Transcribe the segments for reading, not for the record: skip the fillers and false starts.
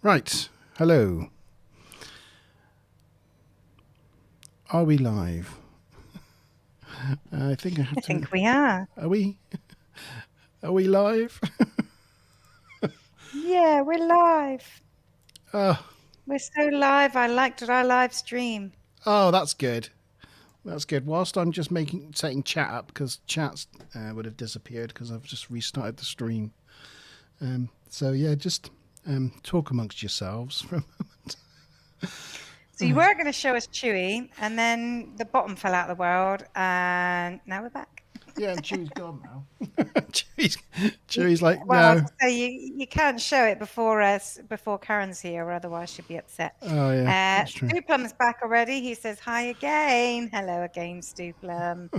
Right. Hello. Are we live? I think I have I to. think we are. Are we? Are we live? Yeah, we're live. Oh, We're so live. I liked our live stream. oh, that's good. That's good. Whilst I'm just setting chat up because chats would have disappeared because I've just restarted the stream. So yeah, just talk amongst yourselves for a moment. So you were going to show us Chewy, and then the bottom fell out of the world, and now we're back. Yeah, and Chewie's gone now. Chewie's like, Well, I was no. going to say you can't show it before Karen's here, or otherwise she'll be upset. Oh yeah, that's true. Stu Plum's back already. He says hi again. Hello again, Stu Plum.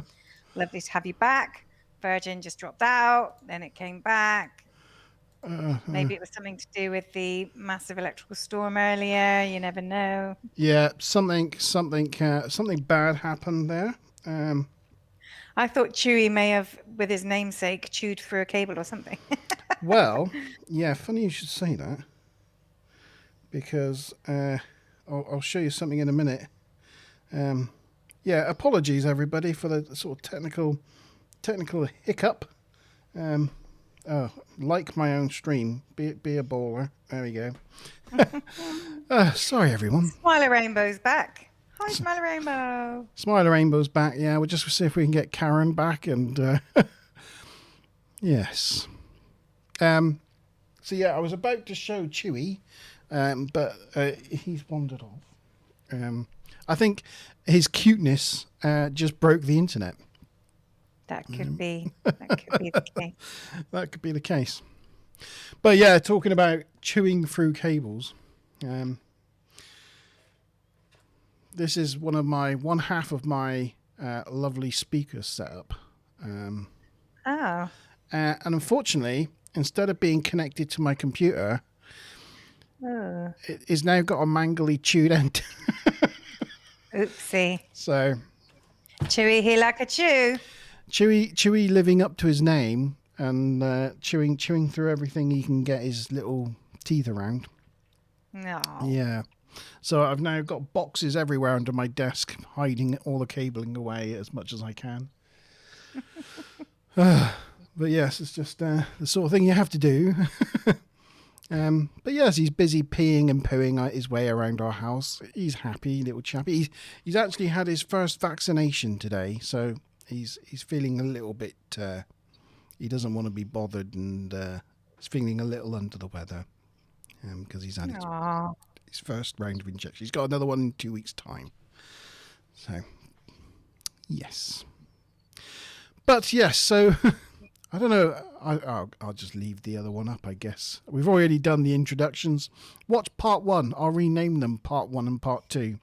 Lovely to have you back. Virgin just dropped out, then it came back. Maybe it was something to do with the massive electrical storm earlier. You never know. Yeah, something bad happened there. I thought Chewy may have, with his namesake, chewed through a cable or something. Well, yeah, funny you should say that, because I'll show you something in a minute. Yeah, apologies everybody for the sort of technical hiccup. Like my own stream, be a baller. There we go. Sorry everyone. Smiler Rainbow's back. Hi, Smiler Rainbow. Smiler Rainbow's back. Yeah, we'll just see if we can get Karen back and yes. So yeah, I was about to show Chewy, but he's wandered off. I think his cuteness just broke the internet. That could be the case. That could be the case. But yeah, talking about chewing through cables. This is one half of my lovely speaker setup. Oh. And unfortunately, instead of being connected to my computer, it is now got a mangly chewed end. Oopsie. So Chewy, he like a chew. Chewy living up to his name and chewing through everything he can get his little teeth around. No. Yeah. So I've now got boxes everywhere under my desk, hiding all the cabling away as much as I can. But yes, it's just the sort of thing you have to do. But yes, he's busy peeing and pooing his way around our house. He's happy, little chappy. He's actually had his first vaccination today, so he's feeling a little bit. He doesn't want to be bothered, and he's feeling a little under the weather because he's had his first round of injections. He's got another one in 2 weeks' time. So yes, but yes, so. I don't know. I'll just leave the other one up, I guess. We've already done the introductions. Watch part 1. I'll rename them part 1 and part 2.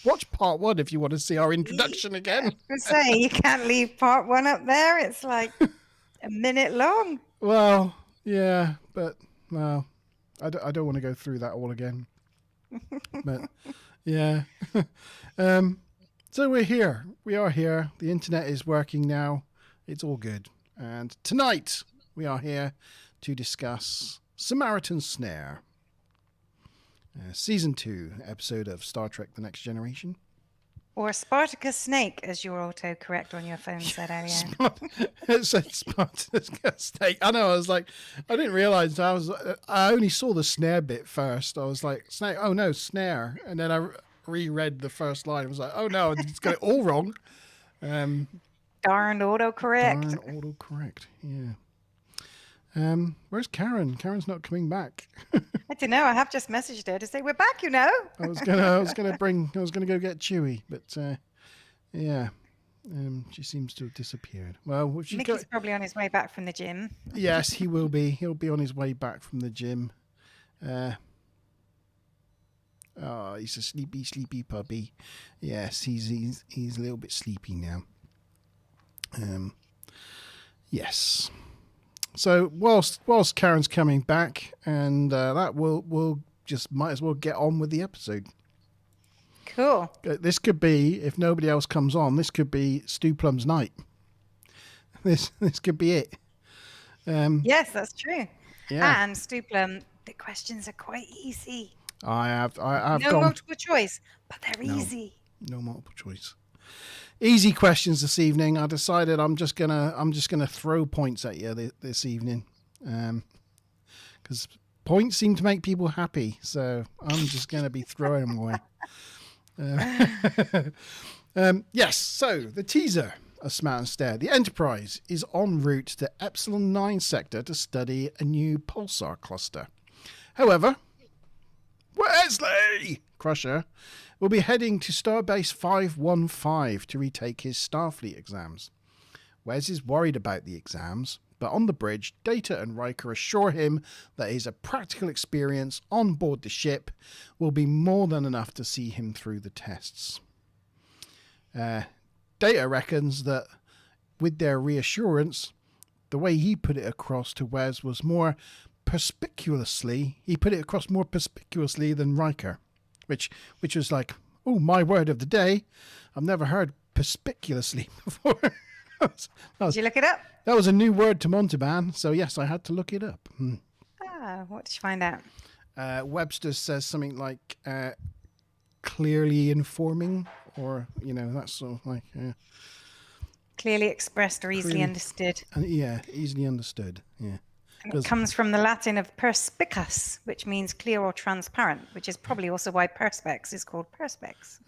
Watch part 1 if you want to see our introduction again. I was saying, you can't leave part 1 up there. It's like a minute long. Well, yeah, but well, I don't want to go through that all again. But yeah. So we're here. We are here. The internet is working now. It's all good. And tonight we are here to discuss Samaritan Snare, Season 2 episode of Star Trek The Next Generation. Or Spartacus Snake, as your autocorrect on your phone said earlier. It said Spartacus Snake. I know, I was like, I didn't realise, I only saw the snare bit first. I was like, snake, oh no, snare. And then I reread the first line. I was like, oh no, it's got it all wrong. Darn autocorrect. Darn autocorrect, yeah. Where's Karen? Karen's not coming back. I don't know. I have just messaged her to say we're back. You know. I was gonna go get Chewy, but yeah, she seems to have disappeared. Well, Mickey's probably on his way back from the gym. Yes, he will be. He'll be on his way back from the gym. Oh, he's a sleepy puppy. Yes, he's a little bit sleepy now. Yes. So whilst Karen's coming back, and that we'll just might as well get on with the episode. Cool. This could be, if nobody else comes on, this could be Stu Plum's night. This could be it. Yes, that's true. Yeah. And Stu Plum The questions are quite easy. I've No gone multiple choice, but they're No. easy. no multiple choice. Easy questions this evening. I decided I'm just gonna throw points at you this evening, because points seem to make people happy. So I'm just gonna be throwing them away. Yes. So the teaser of Samaritan Snare. The Enterprise is en route to Epsilon 9 sector to study a new pulsar cluster. However, Wesley Crusher will be heading to Starbase 515 to retake his Starfleet exams. Wes is worried about the exams, but on the bridge, Data and Riker assure him that his practical experience on board the ship will be more than enough to see him through the tests. Data reckons that with their reassurance, the way he put it across to Wes was more perspicuously. He put it across more perspicuously than Riker, which was like, oh, my word of the day. I've never heard perspicuously before. Did you look it up? That was a new word to Montalban, so yes, I had to look it up. What did you find out? Webster says something like clearly informing, or that sort of like Clearly expressed or easily understood. Easily understood. Yeah. It comes from the Latin of perspicus, which means clear or transparent, which is probably also why perspex is called perspex.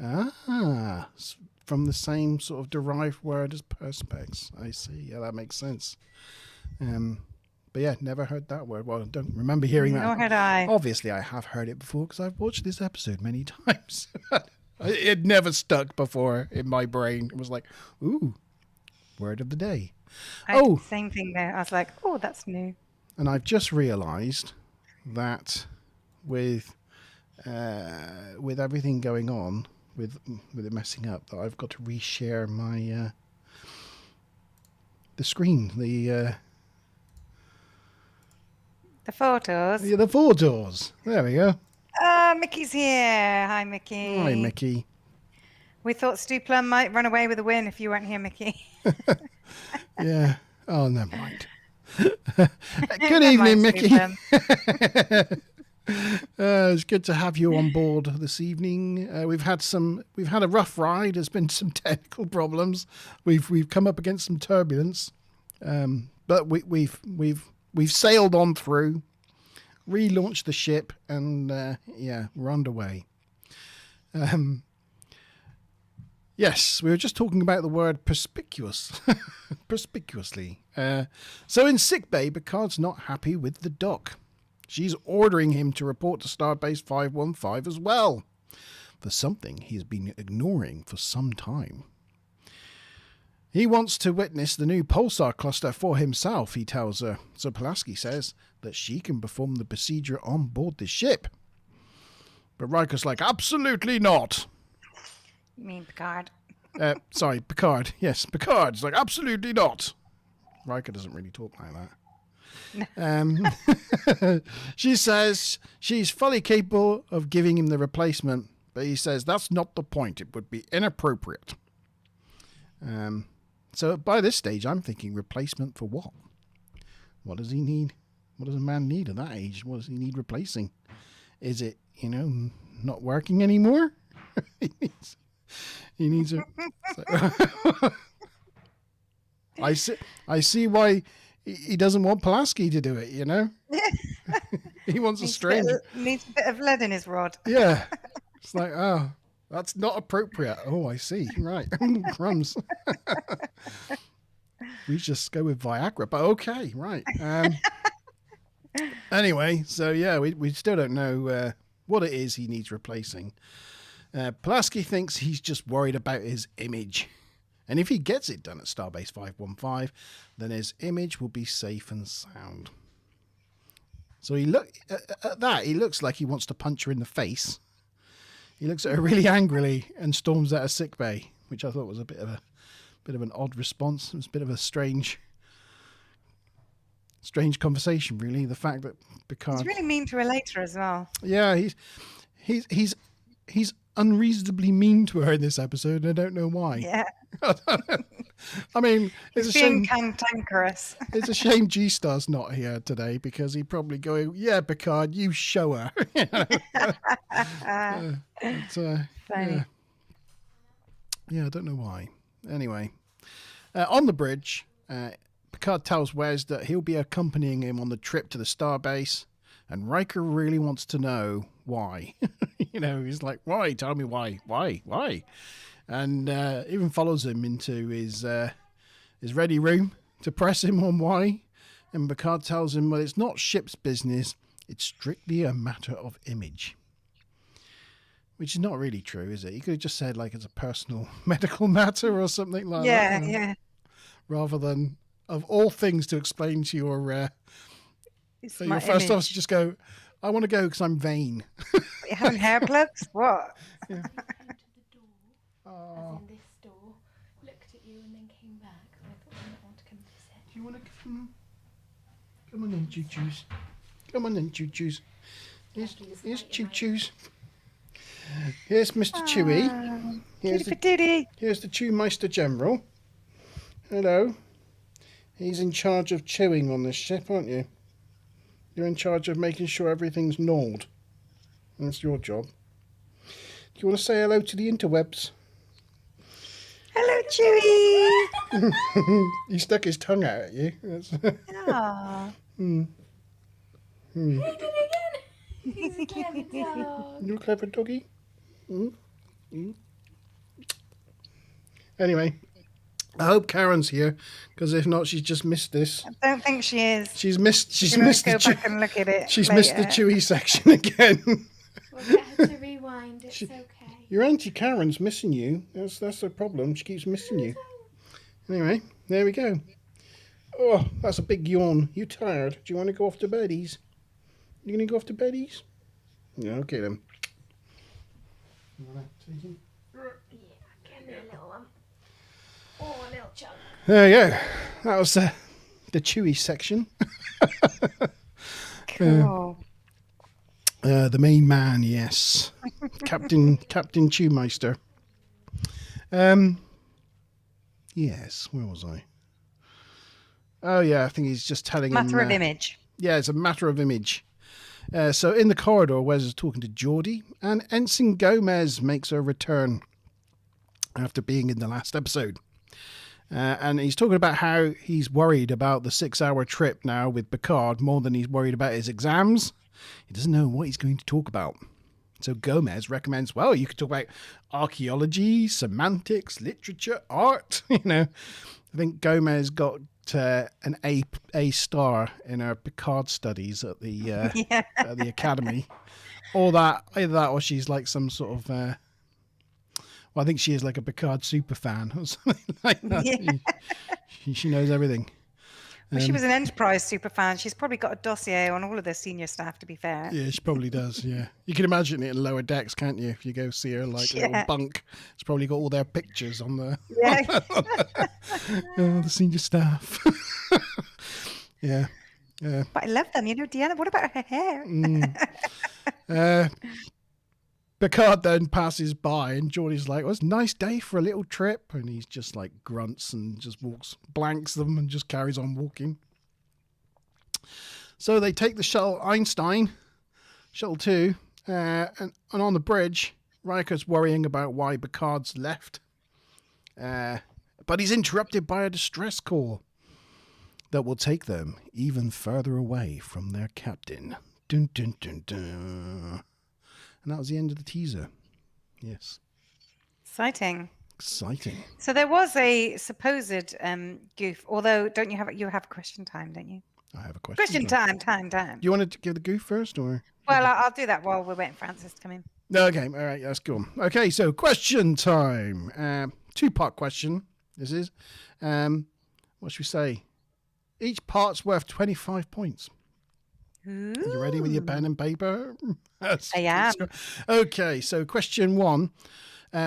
From the same sort of derived word as perspex. I see. Yeah, that makes sense. But yeah, never heard that word. Well, I don't remember hearing that. Nor had I. Obviously, I have heard it before because I've watched this episode many times. It never stuck before in my brain. It was like, ooh, word of the day. Same thing there. I was like, oh, that's new. And I've just realised that with everything going on, with it messing up, that I've got to reshare my the screen, the photos. Yeah, the photos. There we go. Mickey's here. Hi, Mickey. Hi, Mickey. We thought Stu Plum might run away with a win if you weren't here, Mickey. Yeah. Oh, never mind. Good evening, Mickey. It's good to have you on board this evening. We've had a rough ride. There's been some technical problems. We've come up against some turbulence, but we've sailed on through, relaunched the ship, and we're underway. Yes, we were just talking about the word perspicuous, perspicuously. So in sickbay, Picard's not happy with the doc. She's ordering him to report to Starbase 515 as well, for something he's been ignoring for some time. He wants to witness the new pulsar cluster for himself, he tells her, so Pulaski says that she can perform the procedure on board the ship. But Riker's like, absolutely not. You mean Picard? Sorry, Picard. Yes, Picard's like, absolutely not. Riker doesn't really talk like that. She says she's fully capable of giving him the replacement, but he says that's not the point. It would be inappropriate. So by this stage, I'm thinking replacement for what? What does he need? What does a man need at that age? What does he need replacing? Is it, not working anymore? He needs a... I see why he doesn't want Pulaski to do it, He wants a stranger. Needs a bit of lead in his rod. Yeah. It's like, oh, that's not appropriate. Oh, I see. Right. Crumbs. We just go with Viagra, but okay. Right. Anyway, so yeah, we still don't know what it is he needs replacing. Pulaski thinks he's just worried about his image. And if he gets it done at Starbase 515, then his image will be safe and sound. So he looks like he wants to punch her in the face. He looks at her really angrily and storms out of sickbay, which I thought was a bit of an odd response. It was a bit of a strange conversation, really. The fact that Picard... He's really mean to her later as well. Yeah, he's unreasonably mean to her in this episode. I don't know why. Yeah. I mean, it's He's a being shame. cantankerous. It's a shame G-Star's not here today because he'd probably go, "Yeah, Picard, you show her." Funny. Yeah, I don't know why. Anyway, on the bridge, Picard tells Wes that he'll be accompanying him on the trip to the starbase, and Riker really wants to know why. He's like, "Why? Tell me why? Why?" And even follows him into his ready room to press him on why. And Picard tells him, well, it's not ship's business. It's strictly a matter of image. Which is not really true, is it? He could have just said, like, it's a personal medical matter or something like that. Yeah. Rather than, of all things to explain to your first officer, just go, I want to go because I'm vain. You having hair plugs? What? Yeah. As in this door, looked at you and then came back. So I thought you might want to come visit. Do you want to come on in, Choo-Choos? Come on in, Choo-Choos. Here's Choo-Choos. Here's Mr. Chewie. Here's the Chewmeister General. Hello. He's in charge of chewing on this ship, aren't you? You're in charge of making sure everything's gnawed. That's your job. Do you want to say hello to the interwebs? Hello, Chewie. He stuck his tongue out at you. Aww. He did it again. He's a clever dog. You're a clever doggy. Anyway, I hope Karen's here, because if not, she's just missed this. I don't think she is. She's missed. She's You missed must the. go back and look at it. She's later. missed the Chewy section again. We'll get her to rewind. It's okay. Your Auntie Karen's missing you. That's the problem. She keeps missing you. Anyway, there we go. Oh, that's a big yawn. You tired? Do you want to go off to beddies? You gonna go off to beddies? Yeah, okay then. You wanna take him? Yeah, give me a little one. Oh, a little chunk. There you go. That was the Chewy section. Cool. The main man, yes, Captain Chewmeister. Yes, where was I? Oh yeah, I think he's just telling him. Matter of image. Yeah, it's a matter of image. So in the corridor, Wes is talking to Geordi, and Ensign Gomez makes her return after being in the last episode. And he's talking about how he's worried about the 6-hour trip now with Picard more than he's worried about his exams. He doesn't know what he's going to talk about. So Gomez recommends, well, you could talk about archaeology, semantics, literature, art. I think Gomez got an A star in her Picard studies at the at the academy. Or that, either that, or she's like some sort of. Well, I think she is like a Picard super fan or something like that. Yeah. She knows everything. Well, she was an Enterprise super fan. She's probably got a dossier on all of the senior staff, to be fair. Yeah, she probably does, yeah. You can imagine it in lower decks, can't you? If you go see her like little bunk. It's probably got all their pictures on the, the senior staff. Yeah. But I love them. Deanna, what about her hair? Picard then passes by and Geordi's like, well, it's a nice day for a little trip. And he's just like grunts and just blanks them and just carries on walking. So they take the shuttle Einstein, shuttle 2, and on the bridge, Riker's worrying about why Picard's left. But he's interrupted by a distress call that will take them even further away from their captain. Dun, dun, dun, dun. And that was the end of the teaser. Yes. Exciting. Exciting. So there was a supposed goof, although don't you have question time, don't you? I have a question. Question time. Do you want to give the goof first, or? Well, I'll do that while we're waiting for Francis to come in. Okay, all right, that's cool. Okay, so question time. 2-part question. This is. What should we say? Each part's worth 25 points. Ooh. Are you ready with your pen and paper? I am. Okay, so question 1.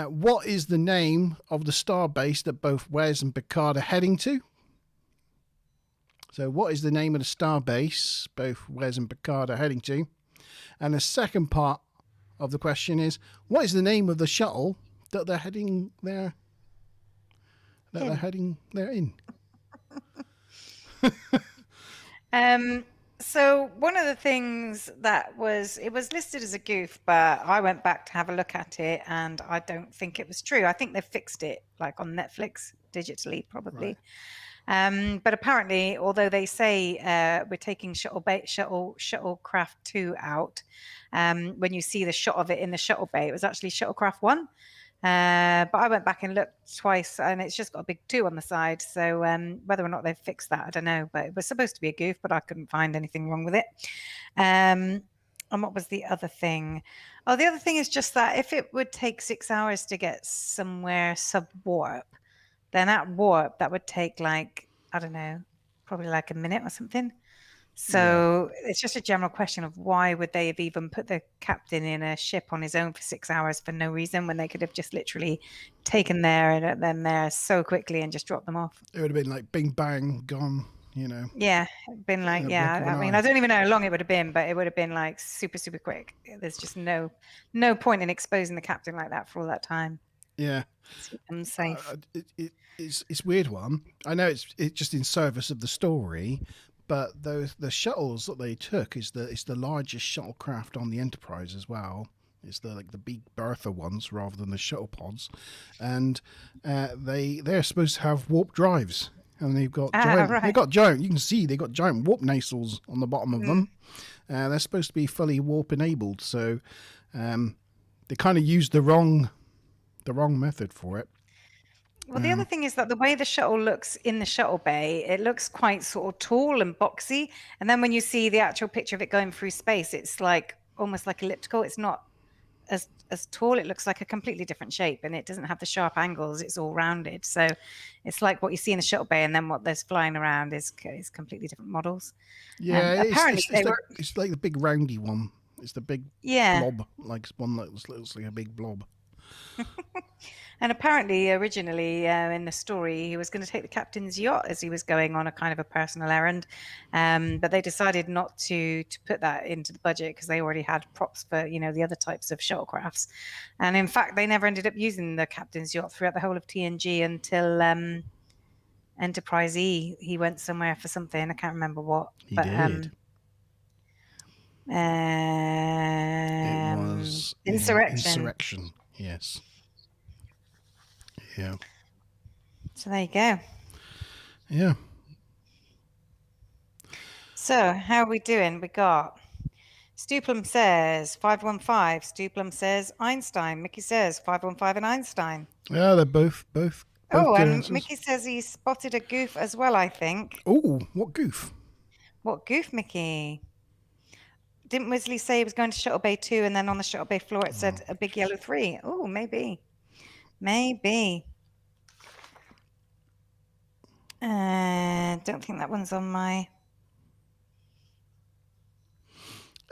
What is the name of the starbase that both Wes and Picard are heading to? So what is the name of the starbase both Wes and Picard are heading to? And the second part of the question is, what is the name of the shuttle that they're heading there? They're heading there in. So one of the things that it was listed as a goof, but I went back to have a look at it, and I don't think it was true. I think they fixed it, like on Netflix, digitally, probably. Right. But apparently, although they say we're taking shuttlecraft 2 out, when you see the shot of it in the shuttle bay, it was actually shuttlecraft 1. But I went back and looked twice, and it's just got a big 2 on the side. So whether or not they've fixed that, I don't know. But it was supposed to be a goof, but I couldn't find anything wrong with it. And what was the other thing? Oh, the other thing is just that if it would take 6 hours to get somewhere sub-warp, then at warp, that would take like, I don't know, probably like a minute or something. So it's just a general question of why would they have even put the captain in a ship on his own for 6 hours for no reason when they could have just literally taken there and then there so quickly and just dropped them off. It would have been like bing bang gone, you know. Yeah, been like, In a yeah. blink of I an mean, eye. I don't even know how long it would have been, but it would have been like super, super quick. There's just no point in exposing the captain like that for all that time. Yeah. It's unsafe. It's a weird one. I know it's just in service of the story, but the shuttles that they took is the largest shuttlecraft on the Enterprise as well. It's the big Bertha ones rather than the shuttle pods, and they're supposed to have warp drives, and they've got giant. Right. They got giant. You can see they got giant warp nacelles on the bottom of them. They're supposed to be fully warp enabled, so they kind of used the wrong method for it. Well, the other thing is that the way the shuttle looks in the shuttle bay, it looks quite sort of tall and boxy. And then when you see the actual picture of it going through space, it's like almost like elliptical. It's not as tall. It looks like a completely different shape, and it doesn't have the sharp angles. It's all rounded. So it's like what you see in the shuttle bay, and then what there's flying around is completely different models. Yeah, apparently it's like the big roundy one. It's the big blob, like one that looks like a big blob. And apparently, originally in the story, he was going to take the captain's yacht as he was going on a kind of a personal errand, but they decided not to put that into the budget because they already had props for the other types of shuttlecrafts. And in fact, they never ended up using the captain's yacht throughout the whole of TNG until Enterprise E. He went somewhere for something. I can't remember what. He did. It was Insurrection. Yes. Yeah. So there you go. Yeah. So how are we doing? We got Stuplum says 515. Stuplum says Einstein. Mickey says 515 and Einstein. Yeah, they're both Oh, good and answers. Mickey says he spotted a goof as well, I think. Oh, what goof? What goof, Mickey? Didn't Wesley say he was going to Shuttle Bay 2 and then on the Shuttle Bay floor it said a big yellow 3? Oh, maybe. Don't think that one's on my...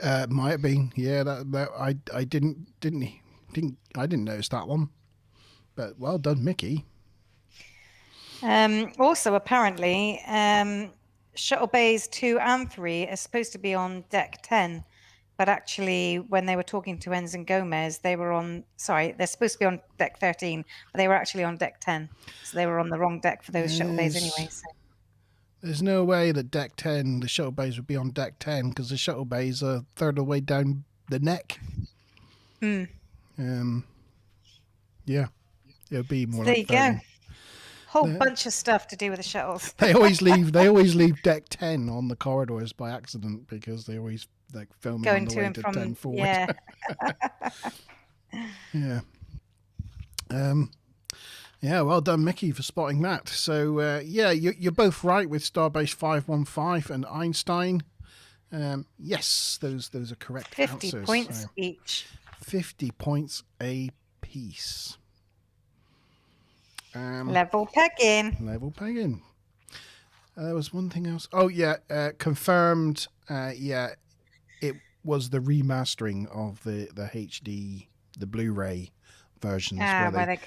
Might have been. Yeah, that I didn't notice that one. But well done, Mickey. Also, apparently, Shuttle Bays 2 and 3 are supposed to be on deck 10. But actually, when they were talking to Ensign Gomez, they're supposed to be on deck 13, but they were actually on deck 10. So they were on the wrong deck for those shuttle bays anyway. So. There's no way that deck 10, the shuttle bays would be on deck 10 because the shuttle bays are a third of the way down the neck. Yeah. It would be more like 30. There you go. Whole bunch of stuff to do with the shuttles. They always leave deck 10 on the corridors by accident because they always like filming going on the to way and to from 10 forward. Yeah. Yeah. Yeah, well done, Mickey, for spotting that. So, you're both right with Starbase 515 and Einstein. Yes, those are correct 50 answers. points each. 50 points a piece. Level pegging. There was one thing else. Oh, yeah, confirmed. It was the remastering of the HD, the Blu-ray versions where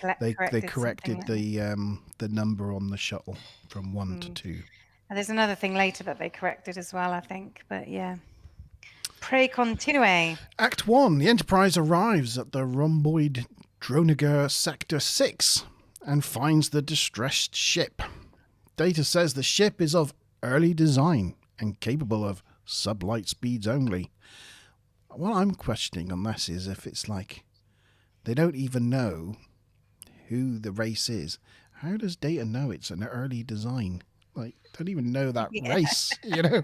they corrected the number on the shuttle from 1 to 2. And there's another thing later that they corrected as well, I think. But yeah. Pray continue. Act 1. The Enterprise arrives at the rhomboid Droneger Sector 6 and finds the distressed ship. Data says the ship is of early design and capable of sublight speeds only. What I'm questioning on this is if it's like they don't even know who the race is. How does Data know it's an early design? Like, don't even know that race, you know?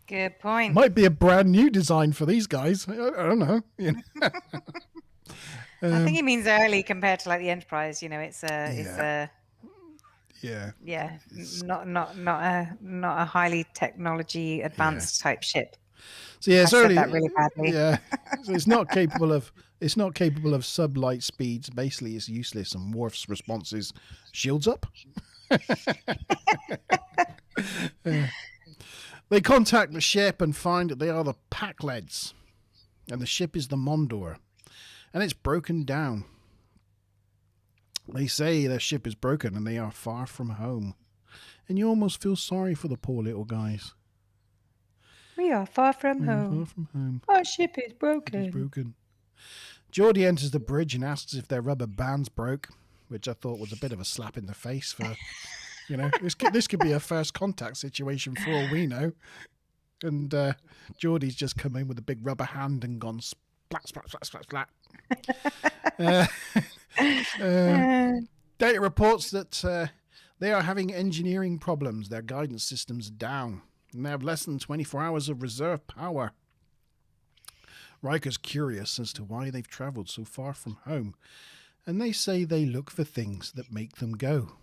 Good point. Might be a brand new design for these guys. I don't know. You know? I think he means early compared to like the Enterprise. You know, it's a not a highly technology advanced type ship. So yeah, it's I early. said that really badly. Yeah, so it's not capable of sublight speeds. Basically, it's useless. And Worf's response is, "Shields up." They contact the ship and find that they are the Pakleds, and the ship is the Mondor, and it's broken down. They say their ship is broken and they are far from home, and you almost feel sorry for the poor little guys. We are far from home. Far from home. Our ship is broken. It is broken. Geordi enters the bridge and asks if their rubber bands broke, which I thought was a bit of a slap in the face for, you know, this could be a first contact situation for all we know. And Geordi's just come in with a big rubber hand and gone splat, splat, splat, splat, splat. Data reports that they are having engineering problems. Their guidance system's down, and they have less than 24 hours of reserve power. Riker's curious as to why they've travelled so far from home, and they say they look for things that make them go.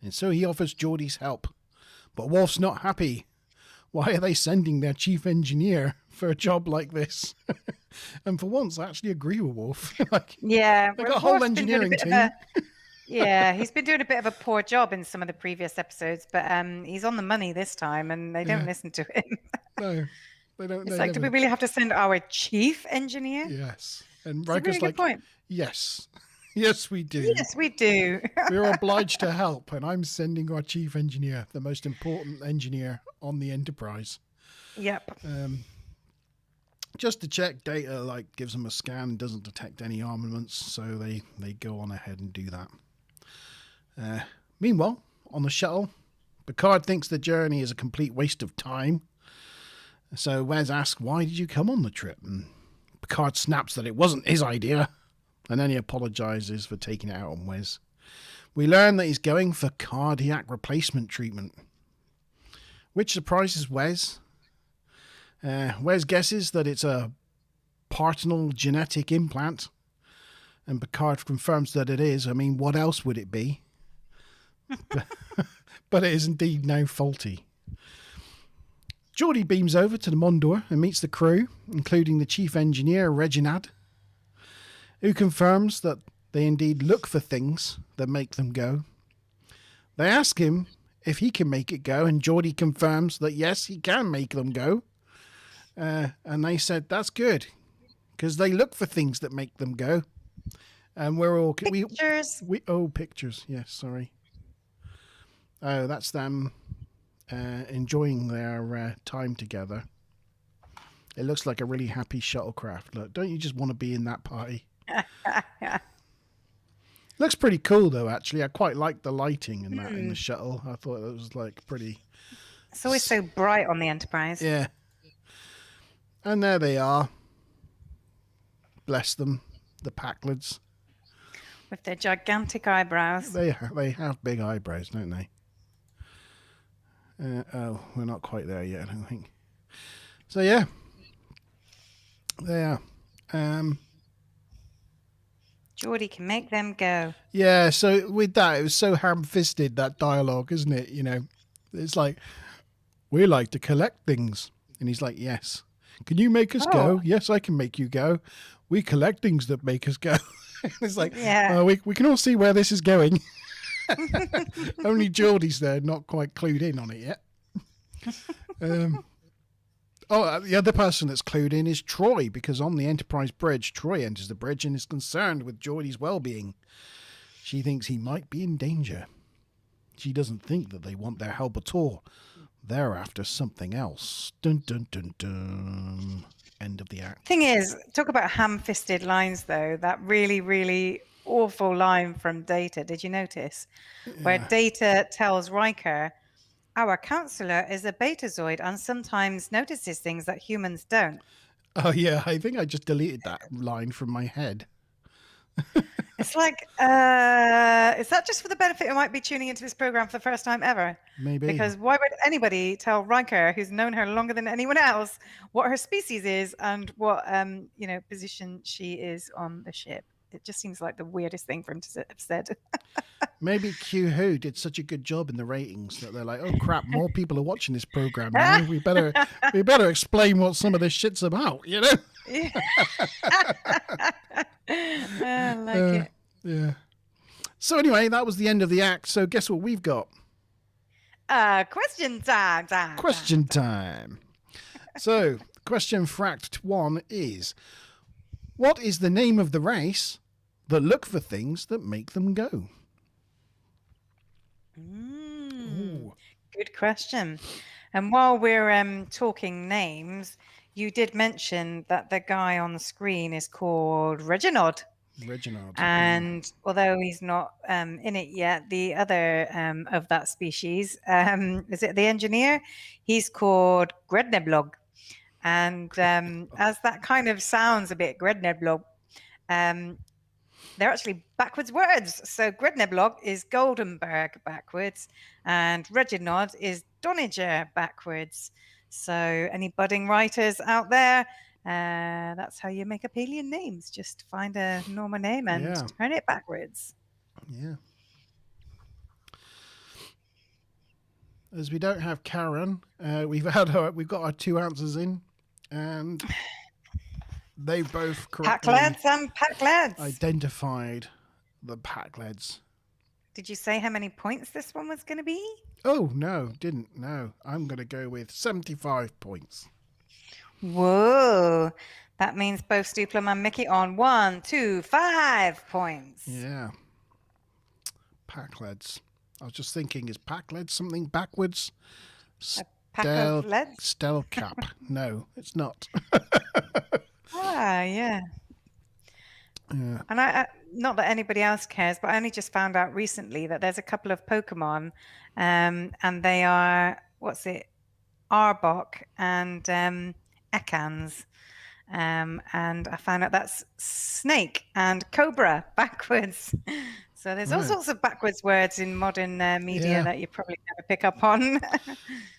And so he offers Geordi's help, but Worf's not happy. Why are they sending their chief engineer for a job like this? And for once, I actually agree with Worf. Like, yeah, they've got a whole engineering team. Yeah, he's been doing a bit of a poor job in some of the previous episodes, but he's on the money this time, and they don't listen to him. No, they don't. It's like, do we really have to send our chief engineer? Yes, and It's a Riker's really like, good point. yes, yes, we do. Yes, we do. We're obliged to help, and I'm sending our chief engineer, the most important engineer on the Enterprise. Yep. Just to check, Data like gives them a scan and doesn't detect any armaments, so they go on ahead and do that. Meanwhile, on the shuttle, Picard thinks the journey is a complete waste of time. So Wes asks, why did you come on the trip? And Picard snaps that it wasn't his idea, and then he apologizes for taking it out on Wes. We learn that he's going for cardiac replacement treatment, which surprises Wes. Wes guesses that it's a partinal genetic implant, and Picard confirms that it is. I mean, what else would it be? But it is indeed now faulty. Geordi beams over to the Mondor and meets the crew, including the chief engineer, Reginald, who confirms that they indeed look for things that make them go. They ask him if he can make it go, and Geordi confirms that yes, he can make them go. And they said, that's good, because they look for things that make them go. And we're all... Pictures. Pictures. Yes, sorry. Oh, that's them enjoying their time together. It looks like a really happy shuttlecraft. Look, don't you just want to be in that party? Looks pretty cool, though, actually. I quite like the lighting in that in the shuttle. I thought it was, like, pretty... It's always so bright on the Enterprise. Yeah. And there they are. Bless them, the Pakleds. With their gigantic eyebrows. They have big eyebrows, don't they? We're not quite there yet, I don't think. So, yeah. They are. Geordi can make them go. Yeah, so with that, it was so ham-fisted, that dialogue, isn't it? You know, it's like, we like to collect things. And he's like, yes. Can you make us go? Yes, I can make you go. We collect things that make us go. It's like, we can all see where this is going. Only Geordi's there, not quite clued in on it yet. The other person that's clued in is Troy, because on the Enterprise bridge, Troy enters the bridge and is concerned with Geordi's well-being. She thinks he might be in danger. She doesn't think that they want their help at all, They're after something else. Dun dun dun dun. End of the act. Thing is, talk about ham-fisted lines, though. That really, really awful line from Data. Did you notice? Where Data tells Riker, our counselor is a betazoid and sometimes notices things that humans don't. Oh yeah, I think I just deleted that line from my head. It's like, is that just for the benefit who might be tuning into this program for the first time ever? Maybe. Because why would anybody tell Riker, who's known her longer than anyone else, what her species is and what position she is on the ship? It just seems like the weirdest thing for him to have said. Maybe Q Who did such a good job in the ratings that they're like, oh crap, more people are watching this program now. We better explain what some of this shit's about, you know? I like it. Yeah. So anyway, that was the end of the act. So guess what we've got? Question time. Question time. So, question for Act 1 is, what is the name of the race that look for things that make them go? Good question. And while we're talking names, you did mention that the guy on the screen is called Reginald. And although he's not in it yet, the other of that species, is it the engineer? He's called Gredneblog. And as that kind of sounds a bit Gredneblog, they're actually backwards words. So Gredneblog is Goldenberg backwards, and Reginald is Doniger backwards. So any budding writers out there, that's how you make up alien names. Just find a normal name and turn it backwards. Yeah. As we don't have Karen, we've got our 2 answers in, and they both correctly Pakleds and Pakleds. identified the Pakleds. Did you say how many points this one was going to be? Oh, no, didn't. No, I'm going to go with 75 points. Whoa. That means both Duplum and Mickey on 1, 2, 5 points. Yeah. Pakleds. I was just thinking, is Pakleds something backwards? Pack of leads? Stelcap. No, it's not. Yeah. And I not that anybody else cares, but I only just found out recently that there's a couple of Pokemon, and they are, Arbok and Ekans. And I found out that's snake and cobra backwards. So there's all sorts of backwards words in modern media that you probably never pick up on.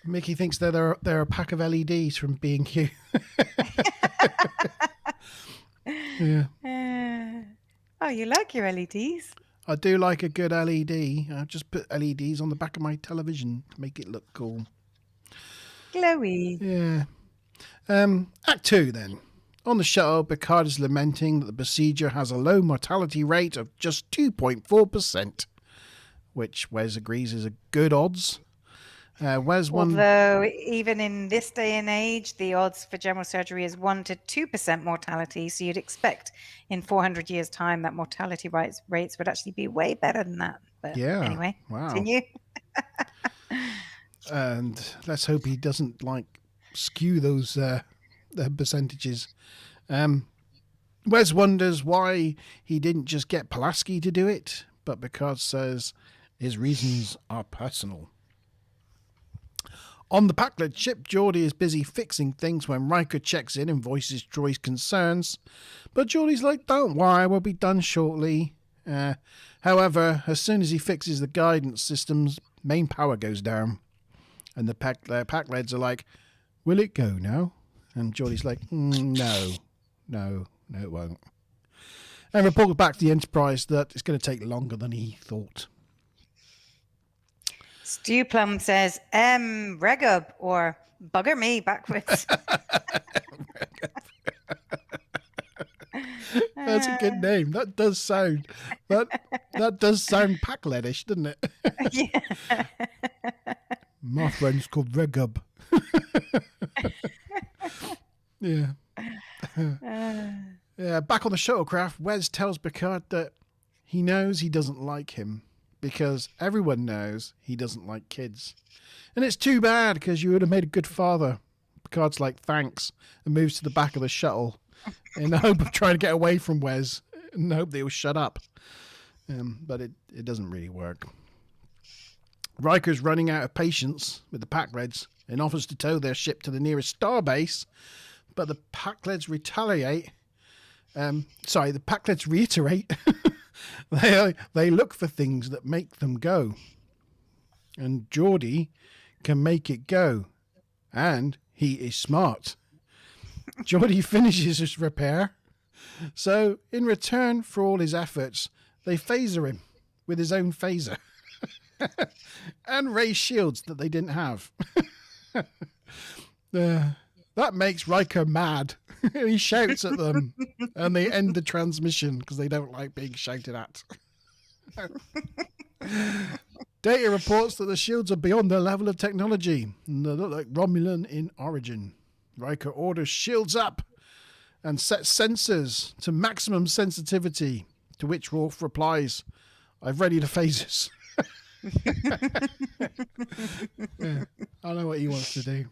Mickey thinks they're a pack of LEDs from B&Q. Yeah. Oh, you like your LEDs? I do like a good LED. I just put LEDs on the back of my television to make it look cool. Glowy. Yeah. Act 2 then. On the shuttle, Picard is lamenting that the procedure has a low mortality rate of just 2.4%, which Wes agrees is a good odds. Although even in this day and age, the odds for general surgery is 1 to 2% mortality. So you'd expect in 400 years' time that mortality rates would actually be way better than that. But anyway, continue. And let's hope he doesn't skew those the percentages. Wes wonders why he didn't just get Pulaski to do it, but Picard says his reasons are personal. On the Pakled ship, Geordi is busy fixing things when Riker checks in and voices Troy's concerns. But Geordi's like, don't worry, we'll be done shortly. However, as soon as he fixes the guidance systems, main power goes down. And the Pakleds are like, will it go now? And Geordi's like, no, it won't. And reports back to the Enterprise that it's going to take longer than he thought. Stewplum says, Regub, or bugger me backwards. That's a good name. That does sound Pakledish, doesn't it? Yeah. My friend's called Regub. Yeah. Yeah. Back on the shuttlecraft, Wes tells Picard that he knows he doesn't like him, because everyone knows he doesn't like kids. And it's too bad because you would have made a good father. Picard's like, thanks, and moves to the back of the shuttle in the hope of trying to get away from Wes, in the hope that he'll shut up. But it doesn't really work. Riker's running out of patience with the Pakleds and offers to tow their ship to the nearest starbase, but the Pakleds retaliate. The Pakleds reiterate. They look for things that make them go. And Geordi can make it go. And he is smart. Geordi finishes his repair. So, in return for all his efforts, they phaser him with his own phaser. And raise shields that they didn't have. That makes Riker mad. He shouts at them and they end the transmission because they don't like being shouted at. Data reports that the shields are beyond their level of technology and they look like Romulan in origin. Riker orders shields up and sets sensors to maximum sensitivity, to which Worf replies, I've readied the phasers. Yeah, I know what he wants to do.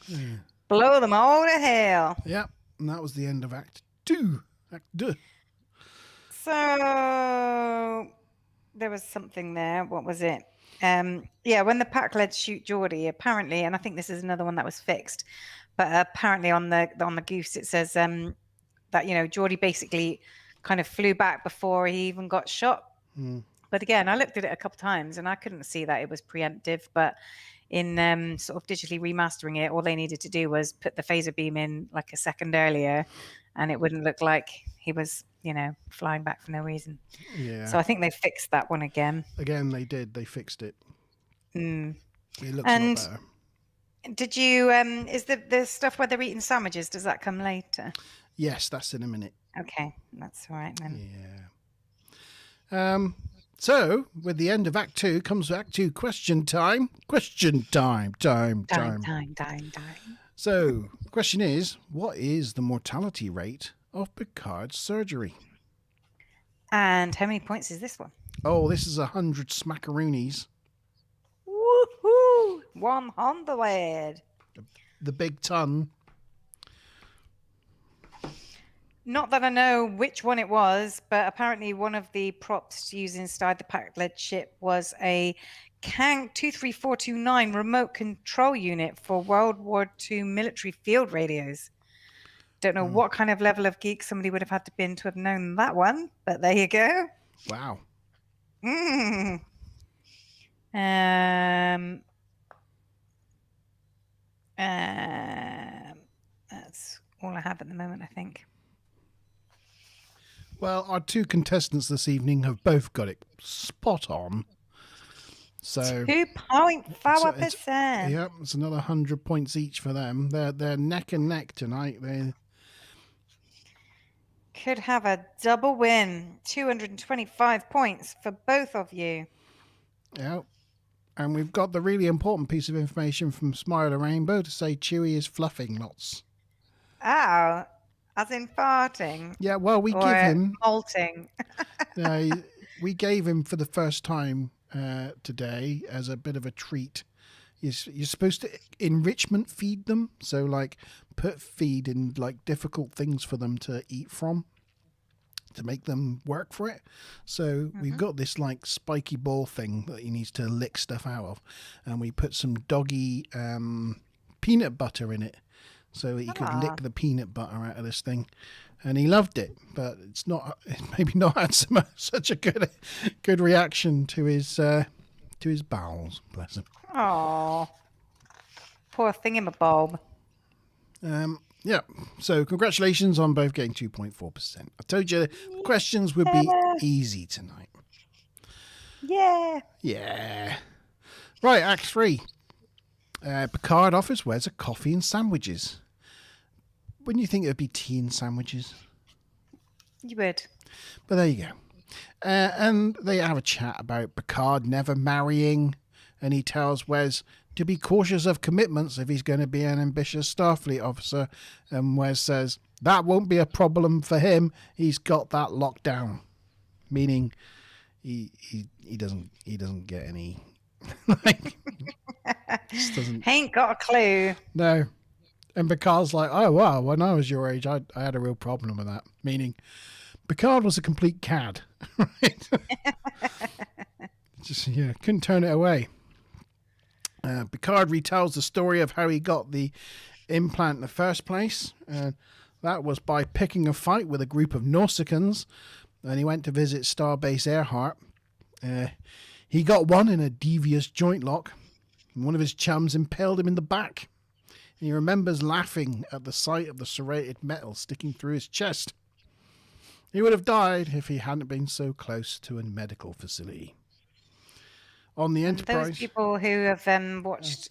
Yeah. Blow them all to hell. Yep, and that was the end of Act 2. Act 2. So there was something there. What was it? When the Pakleds shoot Geordi, apparently, and I think this is another one that was fixed, but apparently on the goose it says that Geordi basically kind of flew back before he even got shot. But again, I looked at it a couple of times and I couldn't see that it was preemptive. But in sort of digitally remastering it, all they needed to do was put the phaser beam in like a second earlier, and it wouldn't look like he was, flying back for no reason. Yeah. So I think they fixed that one again. Again, they did. They fixed it. Mm. It looks a lot better. Did you? Is the stuff where they're eating sandwiches? Does that come later? Yes, that's in a minute. Okay, that's all right then. Yeah. So, with the end of Act 2 comes Act 2 question time. Question time. Time. So, the question is, what is the mortality rate of Picard's surgery? And how many points is this one? Oh, this is 100 smackaroonies. Woohoo! 100. The big ton. Not that I know which one it was, but apparently one of the props used inside the Pakled ship was a Kang 23429 remote control unit for World War II military field radios. Don't know what kind of level of geek somebody would have had to been to have known that one, but there you go. Wow. That's all I have at the moment, I think. Well, our two contestants this evening have both got it spot on. So 2.4%. Yep, it's another 100 points each for them. They're neck and neck tonight. They could have a double win. 225 points for both of you. Yep. And we've got the really important piece of information from Smile the Rainbow to say Chewie is fluffing lots. Oh, as in farting? Yeah, well, we give him... molting. We gave him for the first time today as a bit of a treat. You're supposed to enrichment feed them. So, like, put feed in, like, difficult things for them to eat from to make them work for it. So we've got this, like, spiky ball thing that he needs to lick stuff out of. And we put some doggy peanut butter in it. So he could lick the peanut butter out of this thing, and he loved it. But it's maybe not had such a good reaction to his bowels. Bless him. Oh, poor thingamabob. Yeah. So congratulations on both getting 2.4%. I told you the questions would be easy tonight. Yeah. Yeah. Right. Act 3. Picard offers Wes a coffee and sandwiches. Wouldn't you think it would be tea and sandwiches? You would. But there you go. And they have a chat about Picard never marrying, and he tells Wes to be cautious of commitments if he's going to be an ambitious Starfleet officer. And Wes says that won't be a problem for him. He's got that locked down. Meaning he doesn't get any. Like, just doesn't. Ain't got a clue. No. And Picard's like, oh, wow, when I was your age, I had a real problem with that. Meaning, Picard was a complete cad. Right? Just, couldn't turn it away. Picard retells the story of how he got the implant in the first place. That was by picking a fight with a group of Nausicaans. And he went to visit Starbase Earhart. He got one in a devious joint lock. And one of his chums impaled him in the back. He remembers laughing at the sight of the serrated metal sticking through his chest. He would have died if he hadn't been so close to a medical facility. On the Enterprise... Those people who have watched,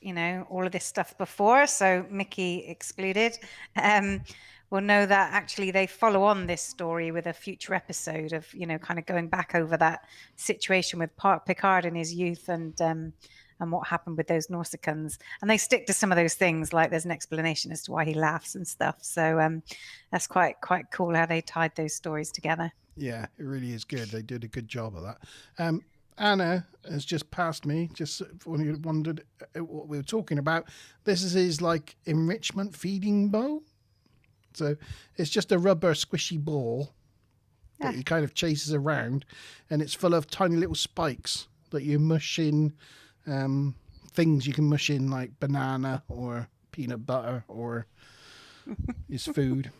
all of this stuff before, so Mickey excluded, will know that actually they follow on this story with a future episode of, kind of going back over that situation with Picard in his youth and what happened with those Nausicaans. And they stick to some of those things, like there's an explanation as to why he laughs and stuff. So that's quite cool how they tied those stories together. Yeah, it really is good. They did a good job of that. Anna has just passed me, just when you wondered what we were talking about. This is his, enrichment feeding bowl. So it's just a rubber squishy ball that he kind of chases around, and it's full of tiny little spikes that you mush in. Things you can mush in, like banana or peanut butter or his food,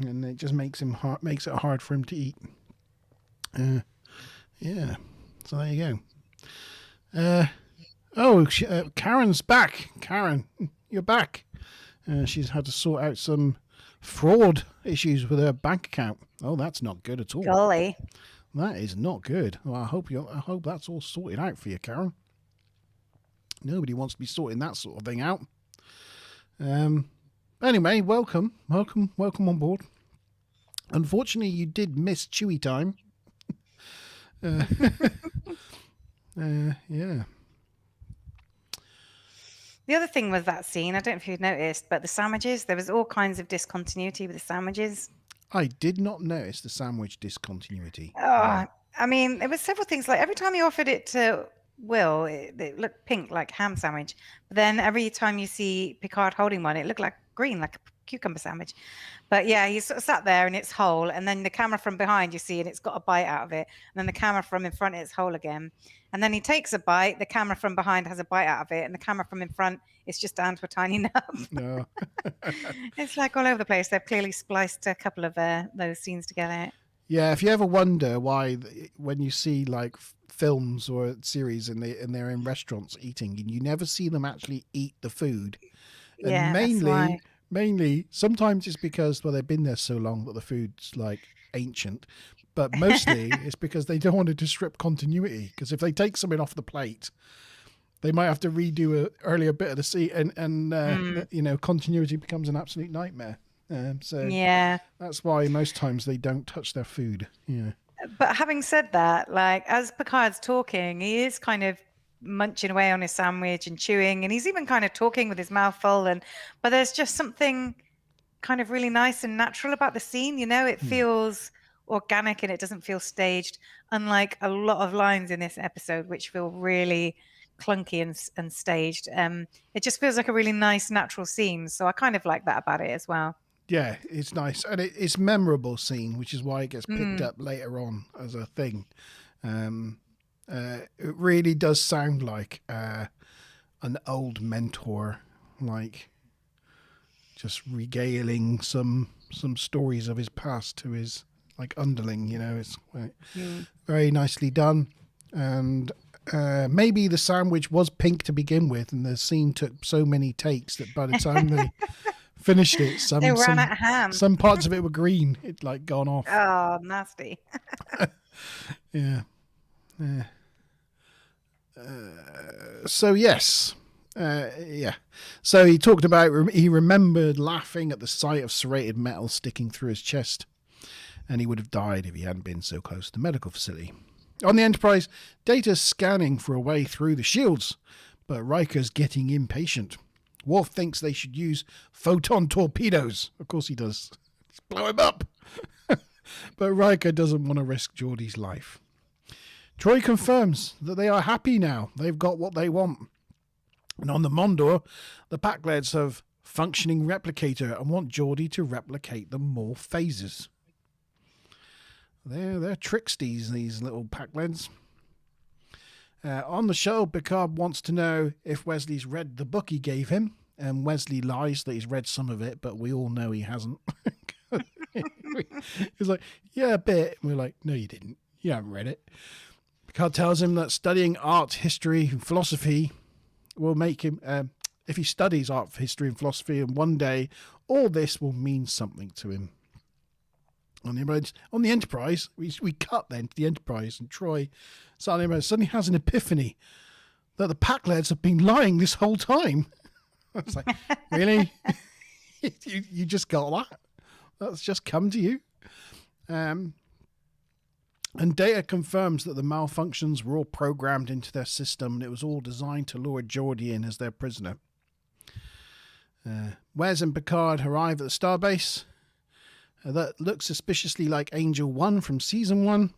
and it just makes it hard for him to eat. Yeah, so there you go. Karen's back. Karen, you're back. She's had to sort out some fraud issues with her bank account. Oh, that's not good at all. Golly, that is not good. Well, I hope that's all sorted out for you, Karen. Nobody wants to be sorting that sort of thing out. Anyway, welcome on board. Unfortunately, you did miss Chewy time. Yeah. The other thing with that scene, I don't know if you've noticed, but the sandwiches, there was all kinds of discontinuity with the sandwiches. I did not notice the sandwich discontinuity. Oh, I mean, there were several things. Like every time you offered it to Will, it looked pink, like ham sandwich. But then every time you see Picard holding one, it looked like green, like a cucumber sandwich. But yeah, he sort of sat there and it's whole. And then the camera from behind, you see, and it's got a bite out of it. And then the camera from in front, it's whole again. And then he takes a bite. The camera from behind has a bite out of it. And the camera from in front, it's just down to a tiny nub. No. It's like all over the place. They've clearly spliced a couple of those scenes together. Yeah, if you ever wonder why, when you see films or series and they're in restaurants eating, and you never see them actually eat the food. Yeah, and mainly, sometimes it's because they've been there so long that the food's ancient, but mostly it's because they don't want to disrupt continuity. Because if they take something off the plate, they might have to redo an earlier bit of the scene, and continuity becomes an absolute nightmare. So yeah, that's why most times they don't touch their food. Yeah. But having said that, as Picard's talking, he is kind of munching away on his sandwich and chewing, and he's even kind of talking with his mouth full. But there's just something kind of really nice and natural about the scene. It feels organic and it doesn't feel staged, unlike a lot of lines in this episode, which feel really clunky and staged. It just feels like a really nice, natural scene. So I kind of like that about it as well. Yeah, it's nice. And it's a memorable scene, which is why it gets picked up later on as a thing. It really does sound like an old mentor, just regaling some stories of his past to his underling. It's very nicely done. And maybe the sandwich was pink to begin with, and the scene took so many takes that by the time they finished it, they ran out of ham. Some parts of it were green. It gone off. Oh, nasty. Yeah. So yes. Yeah. So he talked about, he remembered laughing at the sight of serrated metal sticking through his chest, and he would have died if he hadn't been so close to the medical facility. On the Enterprise, Data's scanning for a way through the shields, but Riker's getting impatient. Worf thinks they should use photon torpedoes. Of course he does. Let's blow him up. But Riker doesn't want to risk Geordi's life. Troy confirms that they are happy now. They've got what they want. And on the Mondor, the Pakleds have functioning replicator and want Geordi to replicate them more phases. They're tricksties, these little Pakleds. On the show, Picard wants to know if Wesley's read the book he gave him, and Wesley lies that he's read some of it, but we all know he hasn't. He's like, yeah, a bit. And we're like, no, you didn't. You haven't read it. Picard tells him that studying art, history, and philosophy will make him, if he studies art, history, and philosophy, and one day all this will mean something to him. On the Enterprise, we cut then to the Enterprise, and Troy suddenly has an epiphany that the Pakleds have been lying this whole time. I was like, really? you just got that? That's just come to you? And Data confirms that the malfunctions were all programmed into their system, and it was all designed to lure Geordi in as their prisoner. Wes and Picard arrive at the starbase. That looks suspiciously like Angel 1 from Season 1,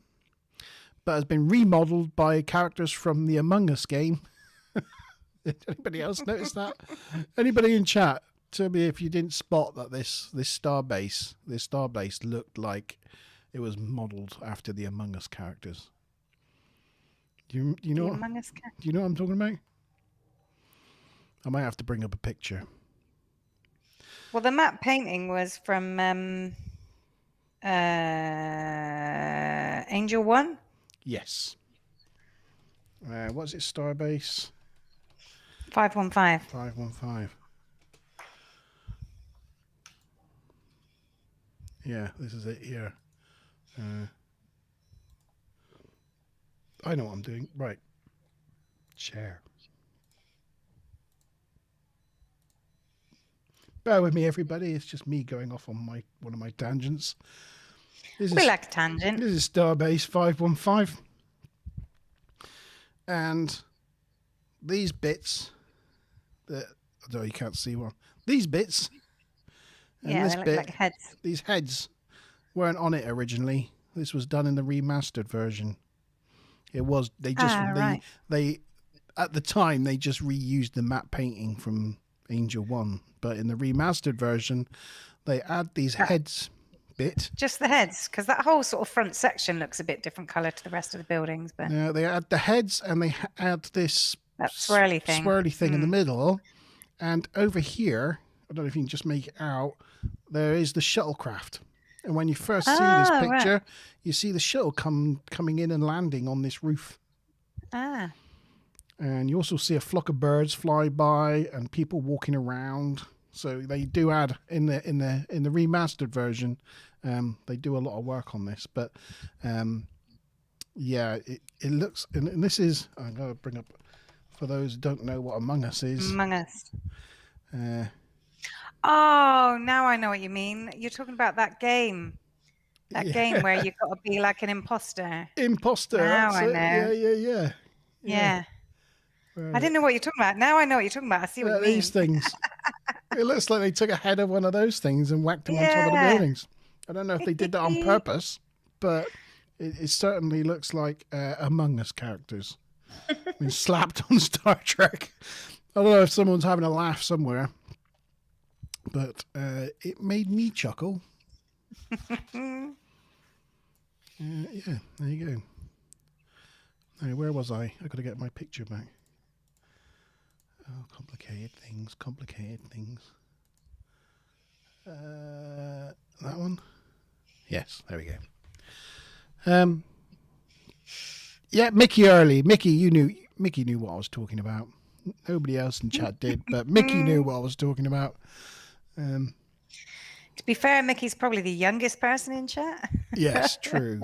but has been remodeled by characters from the Among Us game. Did anybody else notice that? Anybody in chat, tell me if you didn't spot that this starbase looked like it was modelled after the Among Us characters. Do you know? Among Us Do you know what I'm talking about? I might have to bring up a picture. Well, the map painting was from Angel 1. Yes. What's it? Starbase 515. 515. Yeah, this is it here. I know what I'm doing. Right. Share. Bear with me, everybody. It's just me going off on one of my tangents. We like a tangent. This is Starbase 515. And these bits, although you can't see one, these bits, and Yeah, this they look bit, like heads. these heads weren't on it originally. This was done in the remastered version. It was, right. they at the time, they just reused the map painting from Angel 1. But in the remastered version, they add these heads bit. Just the heads, because that whole sort of front section looks a bit different colour to the rest of the buildings. But They add the heads, and they add this that swirly thing. in the middle. And over here, I don't know if you can just make it out, there is the shuttlecraft. And when you first see this picture, right. you see the shuttle coming in and landing on this roof. Ah. And you also see a flock of birds fly by and people walking around. So they do add in the remastered version. They do a lot of work on this, but yeah, it looks. And this is, I'm going to bring up for those who don't know what Among Us is. Among Us. Oh, now I know what you mean. You're talking about that game. That game where you've got to be like an imposter. Imposter. Now I know. Yeah. I didn't know what you're talking about. Now I know what you're talking about. I see what you mean. These things. It looks like they took a head of one of those things and whacked them on top of the buildings. I don't know if they did that on purpose, but it certainly looks like Among Us characters. Been slapped on Star Trek. I don't know if someone's having a laugh somewhere, but it made me chuckle. Yeah, there you go. Now, where was I? I've got to get my picture back. Oh, complicated things. That one? Yes, there we go. Yeah, Mickey early. Mickey knew what I was talking about. Nobody else in chat did, but Mickey knew what I was talking about. To be fair, Mickey's probably the youngest person in chat. Yes, true.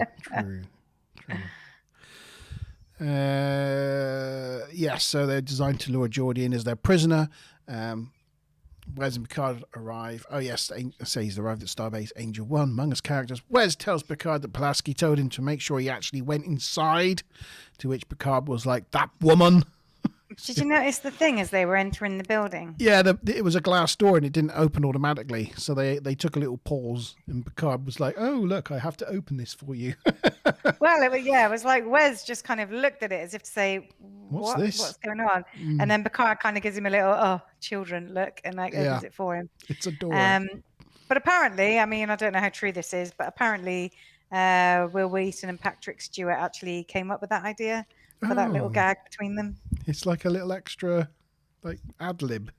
Yes, so they're designed to lure Geordi in as their prisoner. Wes and Picard arrive. Oh, yes, he's arrived at Starbase Angel 1. Among Us characters. Wes tells Picard that Pulaski told him to make sure he actually went inside, to which Picard was like, that woman. Did you notice the thing as they were entering the building? Yeah, it was a glass door and it didn't open automatically. So they took a little pause and Picard was like, oh, look, I have to open this for you. Well, it was like Wes just kind of looked at it as if to say, What's this? What's going on? And then Picard kind of gives him a little, oh, children, look, and like opens it for him. It's a door. But apparently, I mean, I don't know how true this is, but apparently Will Wheaton and Patrick Stewart actually came up with that idea for that little gag between them. It's like a little extra, like, ad-lib.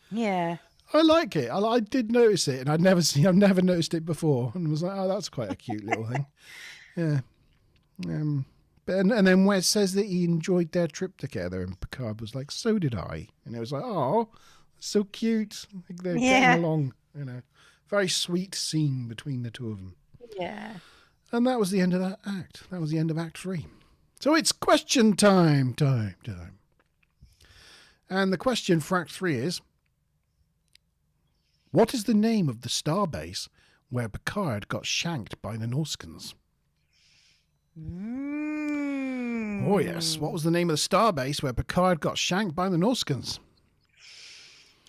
Yeah. I like it. I did notice it, and I've never noticed it before, and was like, oh, that's quite a cute little thing. Yeah. And then Wes says that he enjoyed their trip together, and Picard was like, so did I. And it was like, oh, so cute. Like they're getting along, Very sweet scene between the two of them. Yeah. And that was the end of that act. That was the end of Act 3. So it's question time. And the question for Act 3 is, what is the name of the starbase where Picard got shanked by the Norskans? Oh, yes. What was the name of the starbase where Picard got shanked by the Norskans?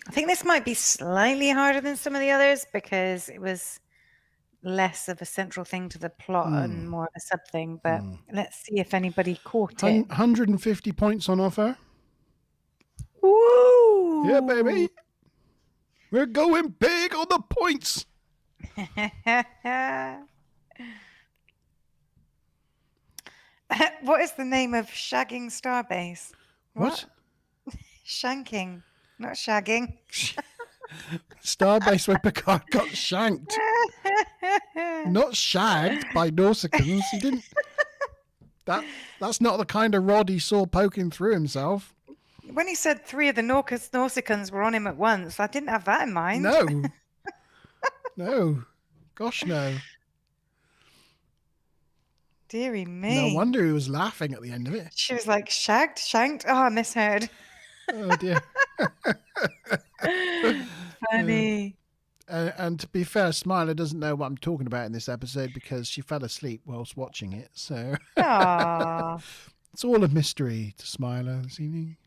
I think this might be slightly harder than some of the others because it was less of a central thing to the plot and more of a sub thing. But let's see if anybody caught it. 150 points on offer. Woo! Yeah, baby. We're going big on the points. What is the name of shagging starbase? What? Shanking, not shagging. Starbase where Picard got shanked. Not shagged by Nausicans. He didn't. That's not the kind of rod he saw poking through himself. When he said 3 of the Nausicans were on him at once, I didn't have that in mind. No. No. Gosh, no. Dearie me. No wonder he was laughing at the end of it. She was like, shagged, shanked? Oh, I misheard. Oh, dear. Funny. And to be fair, Smiler doesn't know what I'm talking about in this episode because she fell asleep whilst watching it. So Aww. It's all a mystery to Smiler this evening.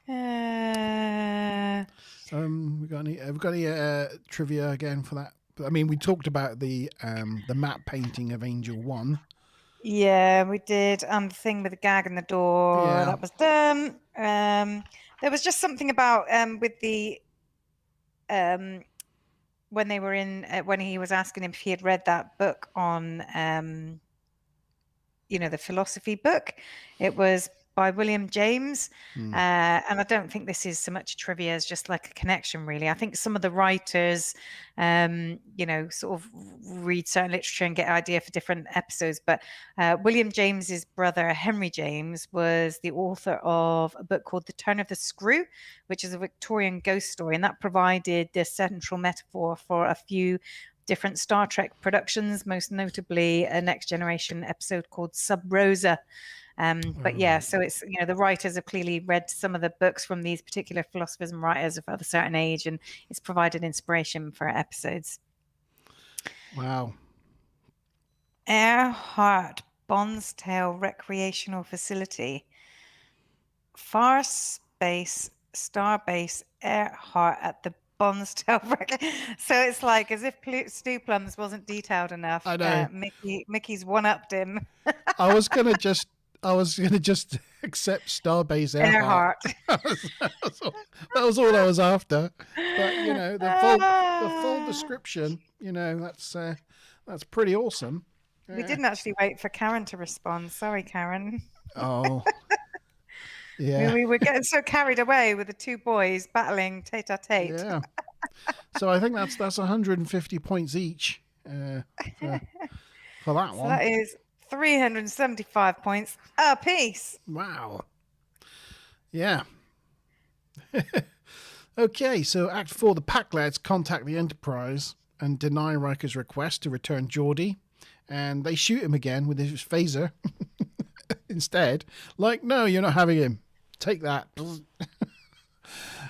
We got any trivia again for that? I mean, we talked about the map painting of Angel 1. Yeah, we did. The thing with the gag in the door. Yeah. That was done. There was just something about with the when they were in when he was asking him if he had read that book on the philosophy book. It was by William James. And I don't think this is so much trivia as just like a connection, really. I think some of the writers, sort of read certain literature and get an idea for different episodes. But William James's brother, Henry James, was the author of a book called The Turn of the Screw, which is a Victorian ghost story. And that provided the central metaphor for a few different Star Trek productions, most notably a Next Generation episode called Sub Rosa. But yeah, so it's, the writers have clearly read some of the books from these particular philosophers and writers of a certain age, and it's provided inspiration for episodes. Wow. Earhart Bonsdale Recreational Facility. Far Space Starbase Earhart at the Bonsdale. So it's like as if Stu Plums wasn't detailed enough. I know. Mickey's one-upped him. I was gonna just accept Starbase Earhart. That was all I was after. But the full description, that's pretty awesome. We didn't actually wait for Karen to respond. Sorry, Karen. Oh. Yeah. We were getting so carried away with the two boys battling tete-a-tete. Yeah. So I think that's 150 points each for that one. That is 375 points apiece. Wow. Yeah. Okay, so Act 4, the Pakleds contact the Enterprise and deny Riker's request to return Geordi, and they shoot him again with his phaser instead. Like, no, you're not having him. Take that.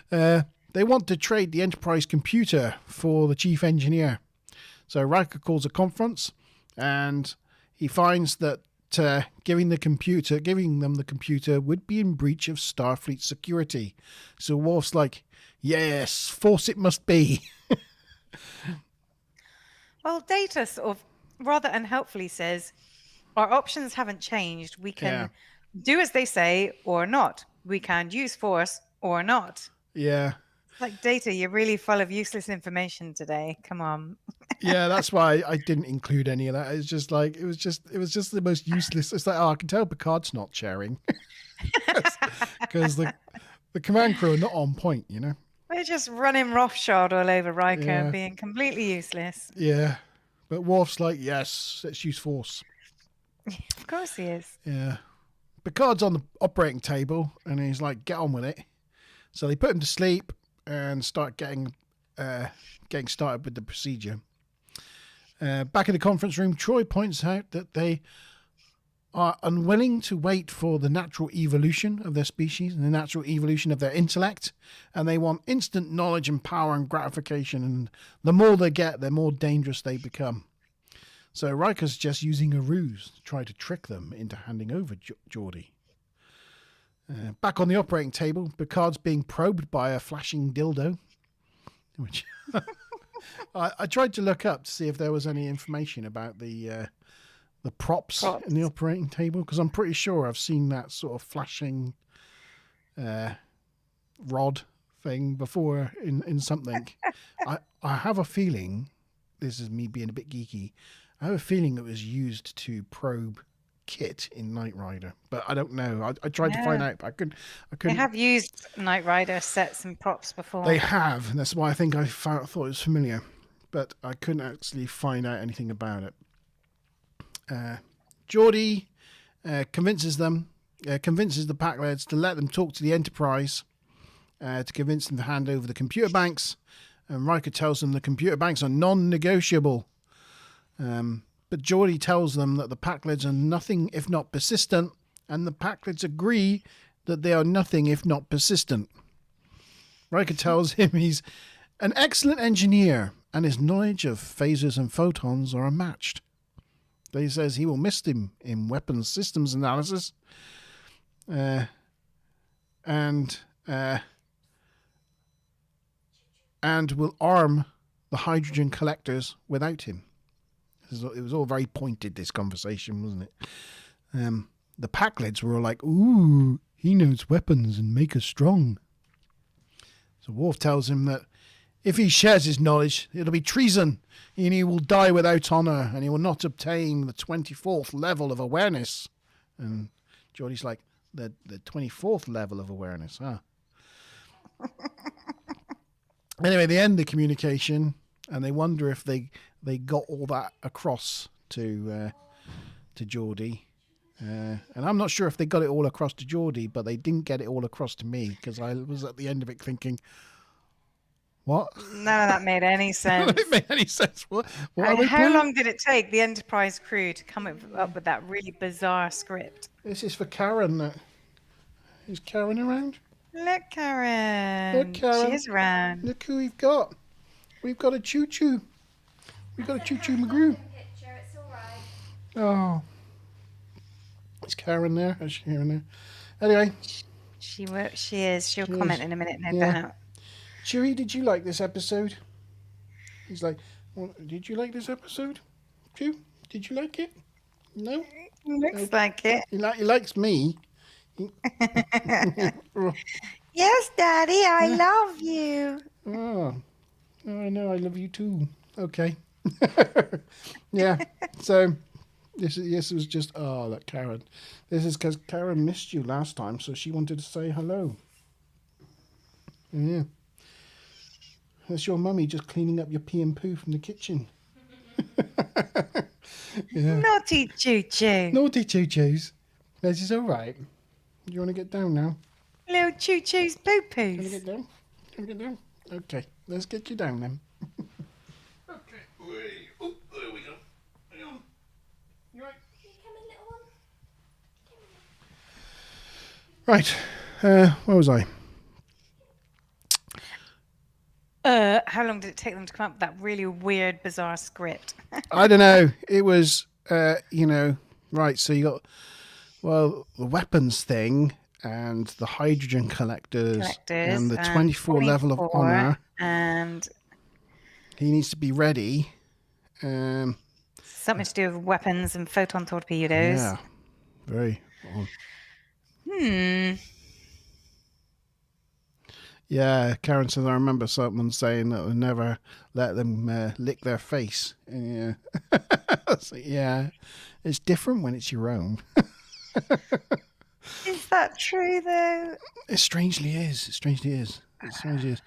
They want to trade the Enterprise computer for the chief engineer. So Riker calls a conference, and he finds that giving them the computer would be in breach of Starfleet security. So Worf's like, yes, force it must be. Well, Data sort of rather unhelpfully says, our options haven't changed. We can do as they say or not. We can use force or not. Yeah. Like, Data, you're really full of useless information today. Come on. Yeah, that's why I didn't include any of that. It's just like it was just the most useless. It's like, oh, I can tell Picard's not sharing because the command crew are not on point, you know. They're just running roughshod all over Riker and being completely useless. Yeah, but Worf's like, yes, let's use force. Of course he is. Yeah, Picard's on the operating table and he's like, get on with it. So they put him to sleep and start getting started with the procedure. Back in the conference room, Troy points out that they are unwilling to wait for the natural evolution of their species and the natural evolution of their intellect, and they want instant knowledge and power and gratification, and the more they get, the more dangerous they become. So Riker's just using a ruse to try to trick them into handing over Geordi. Back on the operating table, Picard's being probed by a flashing dildo, which I tried to look up to see if there was any information about the props in the operating table, because I'm pretty sure I've seen that sort of flashing rod thing before in something. I have a feeling, this is me being a bit geeky, I have a feeling it was used to probe Kit in Knight Rider, but I don't know. I tried to find out, but I couldn't. They have used Knight Rider sets and props before. They have, and that's why I think I thought it was familiar, but I couldn't actually find out anything about it. Geordi convinces the Pakleds to let them talk to the Enterprise to convince them to hand over the computer banks, and Riker tells them the computer banks are non-negotiable. But Geordi tells them that the Pakleds are nothing if not persistent, and the Pakleds agree that they are nothing if not persistent. Riker tells him he's an excellent engineer, and his knowledge of phasers and photons are unmatched. He says he will miss him in weapons systems analysis, and will arm the hydrogen collectors without him. It was all very pointed, this conversation, wasn't it? The Pakleds were all like, ooh, he knows weapons and make us strong. So Worf tells him that if he shares his knowledge, it'll be treason, and he will die without honour, and he will not obtain the 24th level of awareness. And Geordi's like, the 24th level of awareness, huh? Anyway, they end the communication, and they wonder if they got all that across to Geordi. And I'm not sure if they got it all across to Geordi, but they didn't get it all across to me, because I was at the end of it thinking, what? None of that made any sense. It made any sense. What how long did it take the Enterprise crew to come up with that really bizarre script? This is for Karen. Is Karen around? Look, Karen. Look, Karen. She is around. Look who we've got. We've got a choo-choo. We've got a choo-choo McGrew. It's all right. Oh. Is Karen there? Is she here and there? Anyway. She is. She'll comment in a minute, no doubt. Chewie, did you like this episode? He's like, well, did you like this episode? Chew, did you like it? No? Looks like it. He likes me. Yes, Daddy, I love you. Oh, I know, I love you too. Okay. Yeah, so this was just, look, Karen. This is because Karen missed you last time, so she wanted to say hello. Yeah. That's your mummy just cleaning up your pee and poo from the kitchen. Yeah. Naughty choo-choo. Naughty choo-choos. This is all right. Do you want to get down now? Little choo-choos You want to poo-poos. get down? You want to get down? Okay, let's get you down then. Okay. Oh, there we go. Hang on. You right? Can you come in, little one? Right. Where was I? How long did it take them to come up with that really weird, bizarre script? I don't know. It was, Right, so you got, well, the weapons thing and the hydrogen collectors and the 24 level of 24, honor. and He needs to be ready. Something to do with weapons and photon torpedoes. Yeah, very on. Yeah, Karen says, I remember someone saying that would never let them lick their face. Yeah. So, yeah, it's different when it's your own. Is that true, though? It strangely is. It strangely is. It strangely is.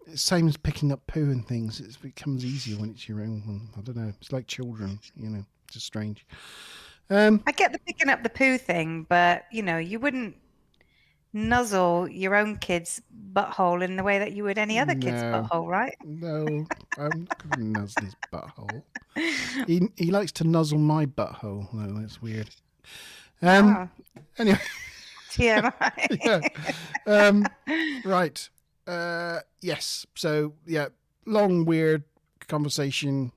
It's same as picking up poo and things. It becomes easier when it's your own one. I don't know. It's like children, just strange. I get the picking up the poo thing, but, you wouldn't nuzzle your own kid's butthole in the way that you would any other kid's butthole, right? No, I'm not going to nuzzle his butthole. He likes to nuzzle my butthole, though. That's weird. Anyway. TMI. Yeah. Right. Yes. So, yeah, long, weird conversation.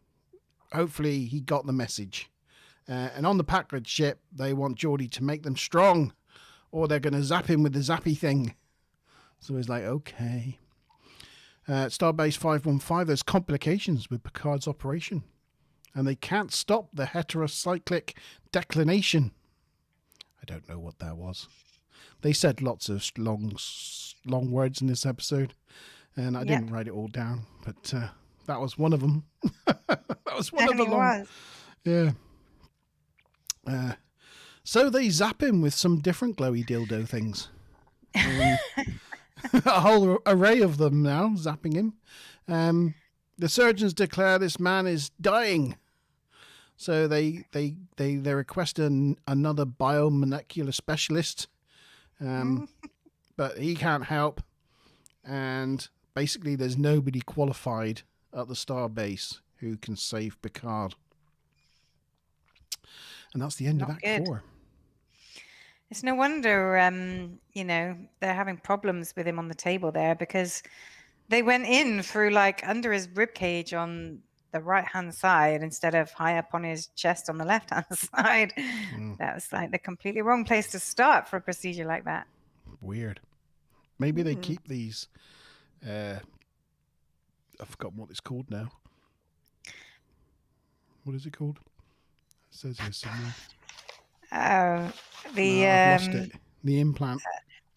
Hopefully he got the message. And on the Pakleds ship, they want Geordi to make them strong, or they're going to zap him with the zappy thing. So he's like, okay. Starbase 515, there's complications with Picard's operation, and they can't stop the heterocyclic declination. I don't know what that was. They said lots of long words in this episode, and I didn't write it all down, but that was one of them. That was one of the long... Yeah. So they zap him with some different glowy dildo things. A whole array of them now zapping him. The surgeons declare this man is dying. So they request another biomolecular specialist, but he can't help. And basically, there's nobody qualified at the Starbase who can save Picard. And that's the end of Act 4. It's no wonder, they're having problems with him on the table there, because they went in through under his ribcage on the right-hand side instead of high up on his chest on the left-hand side. That was the completely wrong place to start for a procedure like that. Weird. Maybe they keep these. I've forgotten what it's called now. What is it called? It says here somewhere. I've lost it. The implant.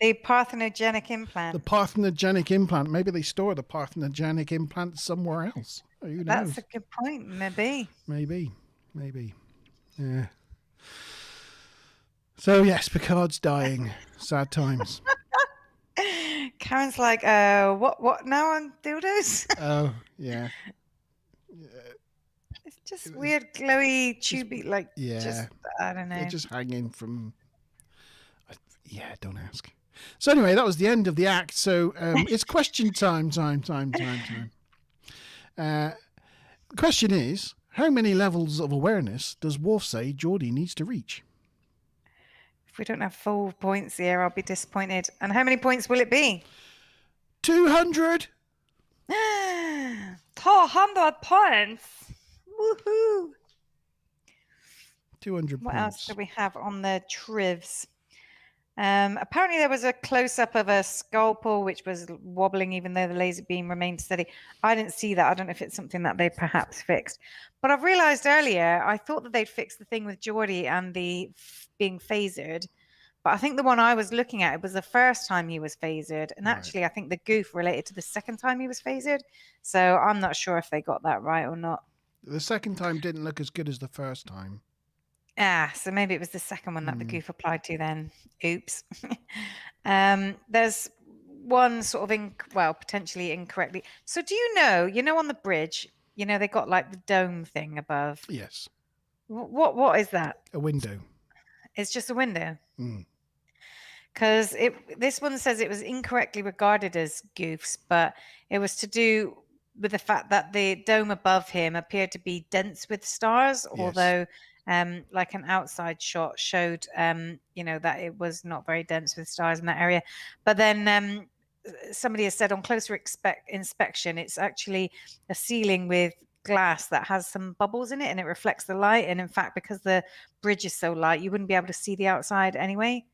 The parthenogenic implant. The parthenogenic implant. Maybe they store the parthenogenic implant somewhere else. Who knows? That's a good point. Maybe. Yeah. So yes, Picard's dying. Sad times. Karen's like, what now on dildos? Oh, yeah. It's just weird, glowy, tubey, I don't know. They're just hanging from... Yeah, don't ask. So anyway, that was the end of the act. So it's question time. The question is, how many levels of awareness does Worf say Geordi needs to reach? If we don't have full points here, I'll be disappointed. And how many points will it be? 200! 200 points! Woohoo! 200 what points. else do we have on the trivs? Apparently there was a close-up of a scalpel which was wobbling even though the laser beam remained steady. I didn't see that. I don't know if it's something that they perhaps fixed. But I've realized earlier, I thought that they'd fixed the thing with Geordi and the being phasered. But I think the one I was looking at, it was the first time he was phasered. And actually, I think the goof related to the second time he was phasered. So I'm not sure if they got that right or not. The second time didn't look as good as the first time. So maybe it was the second one that the goof applied to then. Oops. There's one sort of, potentially incorrectly. So do you know on the bridge, they got the dome thing above? Yes. What is that? A window. It's just a window. Because this one says it was incorrectly regarded as goofs, but it was to do with the fact that the dome above him appeared to be dense with stars, although an outside shot showed that it was not very dense with stars in that area. But then somebody has said on closer inspection it's actually a ceiling with glass that has some bubbles in it and it reflects the light. And in fact, because the bridge is so light, you wouldn't be able to see the outside anyway.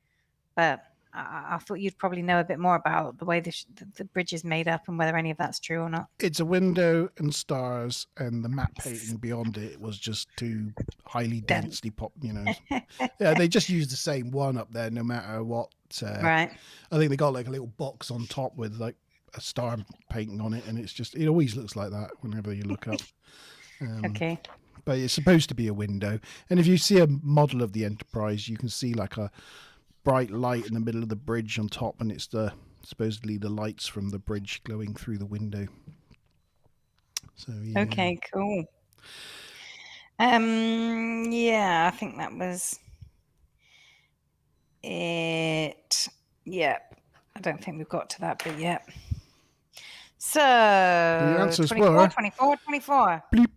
But I thought you'd probably know a bit more about the way the bridge is made up and whether any of that's true or not. It's a window and stars, and the matte painting beyond it was just too highly densely pop. Yeah, they just used the same one up there, no matter what. Right. I think they got like a little box on top with like a star painting on it, and it always looks like that whenever you look up. Okay. But it's supposed to be a window, and if you see a model of the Enterprise, you can see like a bright light in the middle of the bridge on top, and it's supposedly the lights from the bridge glowing through the window. So yeah. Okay, cool. Yeah, I think that was it. Yep. I don't think we've got to that bit yet. So The answers 24, were 24, 24. bleep,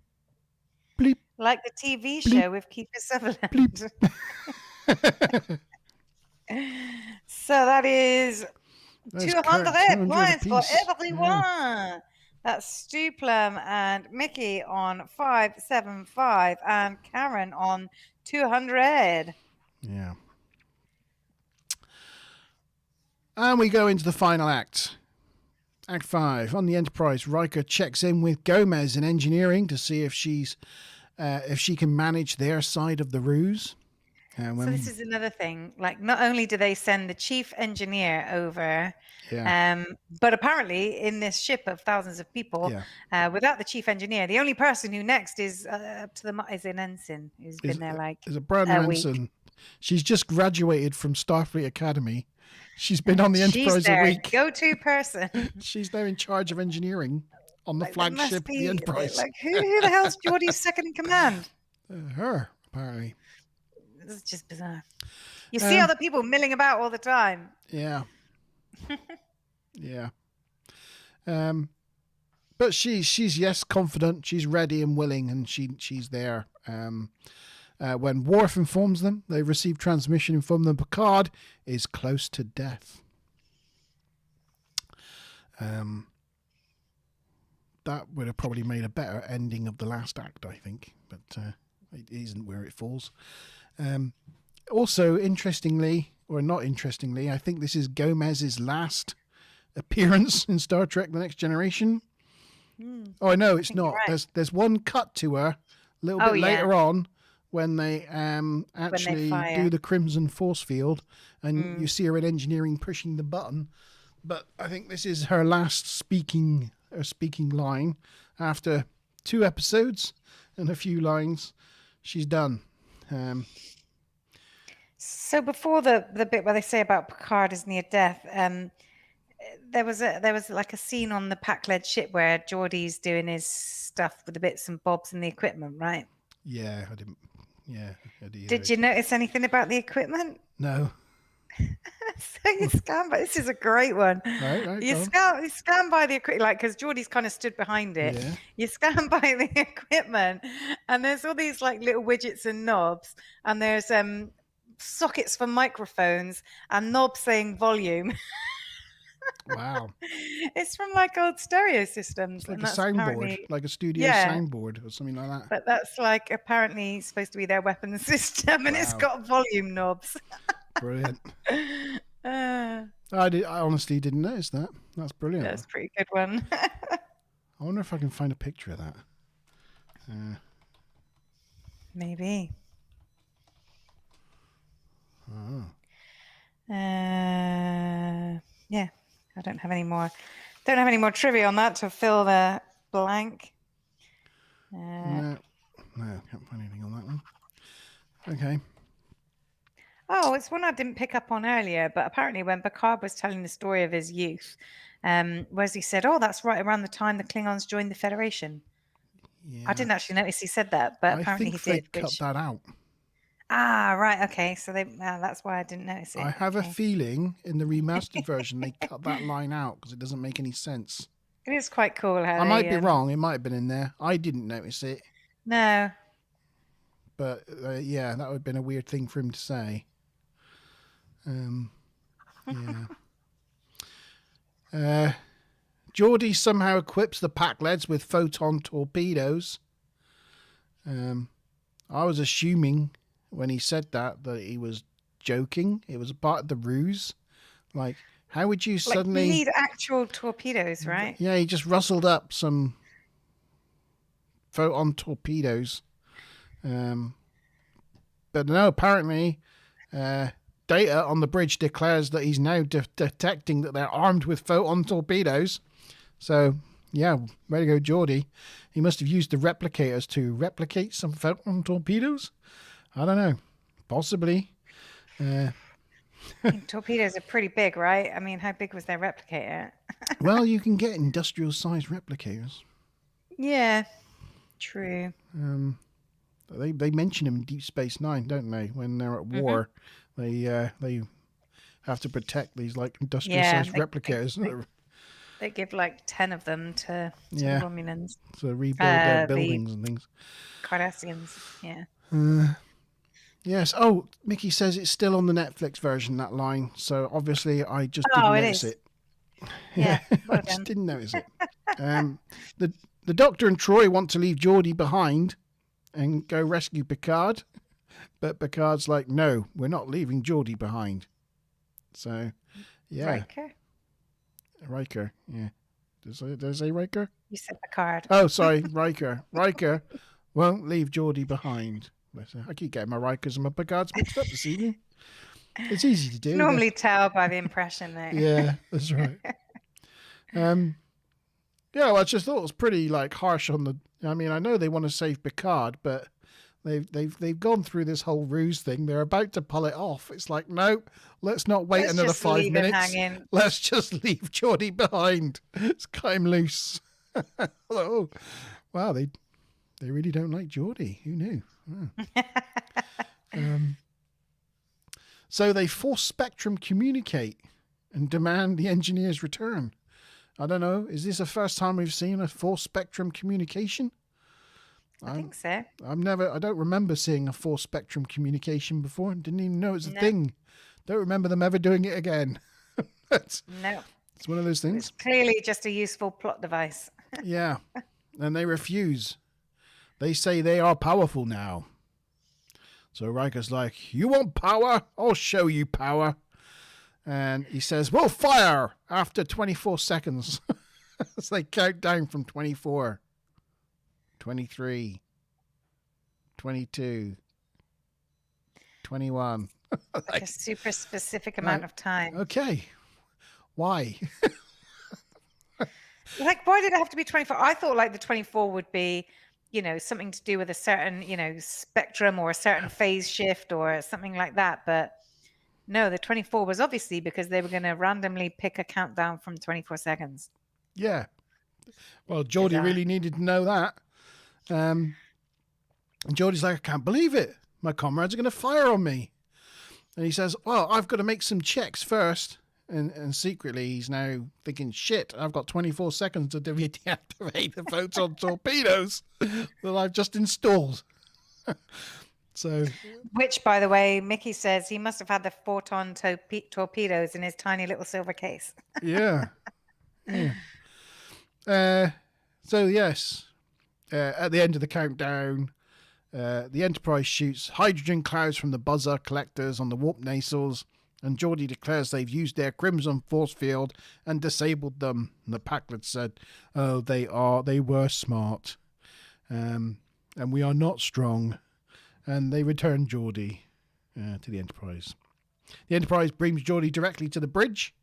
bleep, Like the TV bleep, show with Kiefer Sutherland. bleep. So that is That's 200 correct, 200 points for apiece. everyone. Yeah. That's Stu Plum and Mickey on 575 and Karen on 200. Yeah. And we go into the final act. Act 5. On the Enterprise, Riker checks in with Gomez in engineering to see if she can manage their side of the ruse. So this is another thing. Like, not only do they send the chief engineer over, but apparently in this ship of thousands of people, without the chief engineer, the only person who next is up to the is an ensign who's been there like is a brand new ensign. She's just graduated from Starfleet Academy. She's been on the Enterprise a week. Go-to person. She's now in charge of engineering on the flagship of the Enterprise. Like, who the hell's Geordi's second in command? Her, apparently. This is just bizarre. You see other people milling about all the time. Yeah. Yeah. But she's confident. She's ready and willing, and she's there. When Worf informs them, they've received transmission informing them Picard is close to death. That would have probably made a better ending of the last act, I think, but it isn't where it falls. Also, interestingly, or not interestingly, I think this is Gomez's last appearance in Star Trek: The Next Generation. Oh, no, it's not. Right. There's one cut to her a little bit later on when they actually do the Crimson Force Field, and you see her in engineering pushing the button. But I think this is her last speaking line. After 2 episodes and a few lines, she's done. So before the bit where they say about Picard is near death, there was like a scene on the Pakleds ship where Geordi's doing his stuff with the bits and bobs and the equipment, right? Yeah, I didn't. Yeah, Did you notice anything about the equipment? No. So you scan by. This is a great one. Right. You scan by the equipment, like, because Geordi's kind of stood behind it. Yeah. You scan by the equipment, and there's all these like little widgets and knobs, and there's sockets for microphones and knobs saying volume. Wow. It's from like old stereo systems. It's like a soundboard, like a studio soundboard or something like that. But that's like apparently supposed to be their weapons system, and it's got volume knobs. Brilliant. I honestly didn't notice that. That's brilliant. That's a pretty good one. I wonder if I can find a picture of that. Maybe. Oh. Yeah, I don't have any more. Don't have any more trivia on that to fill the blank. No, can't find anything on that one. Okay. Oh, it's one I didn't pick up on earlier, but apparently when Picard was telling the story of his youth, whereas he said, "Oh, that's right around the time the Klingons joined the Federation." Yeah. I didn't actually notice he said that, but apparently he did. They cut that out. Ah, right. Okay, so that's why I didn't notice it. I have a feeling in the remastered version they cut that line out because it doesn't make any sense. It is quite cool how I might be wrong. It might have been in there. I didn't notice it. No. But yeah, that would have been a weird thing for him to say. Yeah. Geordi somehow equips the Pakleds with photon torpedoes. I was assuming when he said that he was joking. It was a part of the ruse. Like, how would you suddenly... you need actual torpedoes, right? Yeah, he just rustled up some photon torpedoes. But no, apparently data on the bridge declares that he's now detecting that they're armed with photon torpedoes. So, yeah, way to go, Geordi. He must have used the replicators to replicate some photon torpedoes. I don't know. Possibly. Torpedoes are pretty big, right? I mean, how big was their replicator? Well, you can get industrial-sized replicators. Yeah, true. They mention them in Deep Space Nine, don't they? When they're at war, they have to protect these like industrial-sized replicators. They give like 10 of them to the Romulans. So rebuild their buildings and things. Cardassians, yeah. Yes. Oh, Mickey says it's still on the Netflix version, that line. So obviously I just didn't notice it. Yeah, well I just didn't notice it. The Doctor and Troy want to leave Geordi behind and go rescue Picard. But Picard's like, no, we're not leaving Geordi behind. So, yeah. Riker, yeah. Did I say Riker? You said Picard. Oh, sorry, Riker. Riker won't leave Geordi behind. I keep getting my Rikers and my Picards mixed up this evening. It's easy to do. Normally tell by the impression there. Yeah, that's right. Yeah, well, I just thought it was pretty like harsh on the. I mean, I know they want to save Picard, but they've gone through this whole ruse thing. They're about to pull it off. It's like, no, let's not wait another 5 minutes. Let's just leave Geordi behind. Let's cut him loose. Oh, wow, they really don't like Geordi. Who knew? Oh. So they force Spectrum communicate and demand the engineer's return. I don't know. Is this the first time we've seen a forced Spectrum communication? I think so. I don't remember seeing a forced Spectrum communication before. Didn't even know it was a thing. Don't remember them ever doing it again. No. It's one of those things. It's clearly just a useful plot device. Yeah. And they refuse. They say they are powerful now. So Riker's like, you want power? I'll show you power. And he says, we'll fire after 24 seconds. As they count down from 24, 23, 22, 21. Like a super specific amount of time. Okay. Why? Like, why did it have to be 24? I thought like the 24 would be, something to do with a certain, spectrum or a certain phase shift or something like that. But no, the 24 was obviously because they were going to randomly pick a countdown from 24 seconds. Yeah. Well, Geordi really needed to know that. And Geordi's like, I can't believe it. My comrades are going to fire on me. And he says, well, I've got to make some checks first. And secretly, he's now thinking, shit, I've got 24 seconds to deactivate the photon torpedoes that I've just installed. So, which, by the way, Mickey says he must have had the photon torpedoes in his tiny little silver case. Yeah. So, yes, at the end of the countdown, the Enterprise shoots hydrogen clouds from the buzzer collectors on the warp nacelles, and Geordi declares they've used their crimson force field and disabled them. And the Pakleds said, oh, they were smart. And we are not strong. And they return Geordi to the Enterprise. The Enterprise brings Geordi directly to the bridge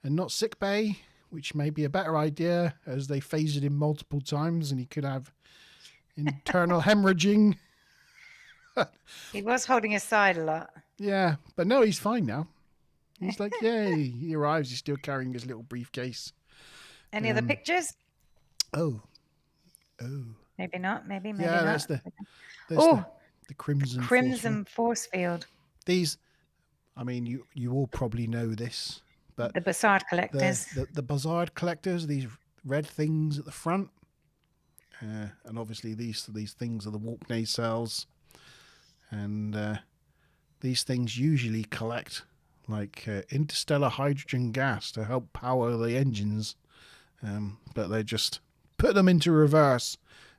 and not sick bay, which may be a better idea as they phasered him multiple times and he could have internal hemorrhaging. He was holding his side a lot. Yeah, but no, he's fine now. He's like, yay. He arrives, he's still carrying his little briefcase. Any other pictures? Oh. Maybe not. Maybe yeah, not. That's the crimson force field. These, I mean, you all probably know this, but the phasered collectors. The phasered collectors, these red things at the front, and obviously these things are the warp nacelles, and these things usually collect like interstellar hydrogen gas to help power the engines, but they just put them into reverse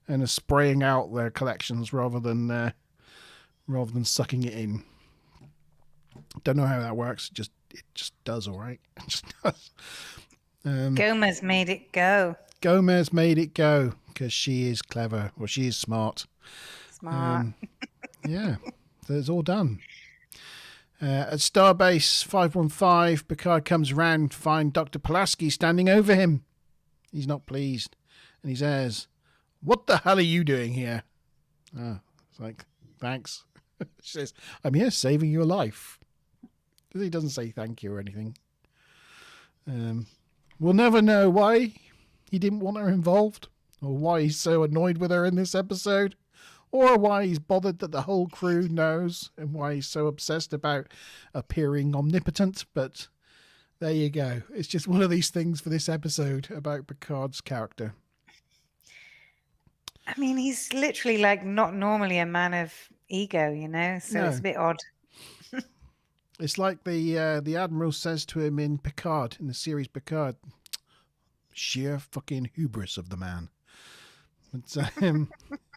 and are spraying out their collections rather than sucking it in. Don't know how that works. It just does, all right. It just does. Gomez made it go. Gomez made it go because she is clever, or she is smart. Smart. Yeah, so it's all done. At Starbase 515, Picard comes around to find Dr. Pulaski standing over him. He's not pleased, and he says, "What the hell are you doing here?" Oh, it's like, thanks. She says, "I'm here saving your life." He doesn't say thank you or anything. We'll never know why he didn't want her involved, or why he's so annoyed with her in this episode, or why he's bothered that the whole crew knows, and why he's so obsessed about appearing omnipotent. But there you go. It's just one of these things for this episode about Picard's character. I mean, he's literally like not normally a man of ego, so No. it's a bit odd. It's like the Admiral says to him in Picard, in the series Picard, sheer fucking hubris of the man. But,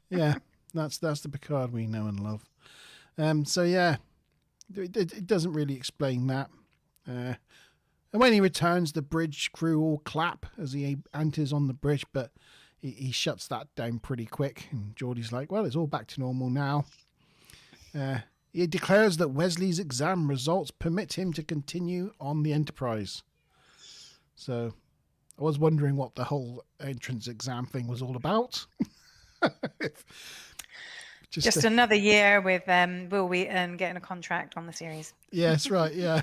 yeah, that's the Picard we know and love. So yeah, it doesn't really explain that. And when he returns, the bridge crew all clap as he enters on the bridge, but he shuts that down pretty quick. And Geordi's like, well, it's all back to normal now. He declares that Wesley's exam results permit him to continue on the Enterprise. So I was wondering what the whole entrance exam thing was all about. Just another year with Will Wheaton getting a contract on the series. Yes, right, yeah.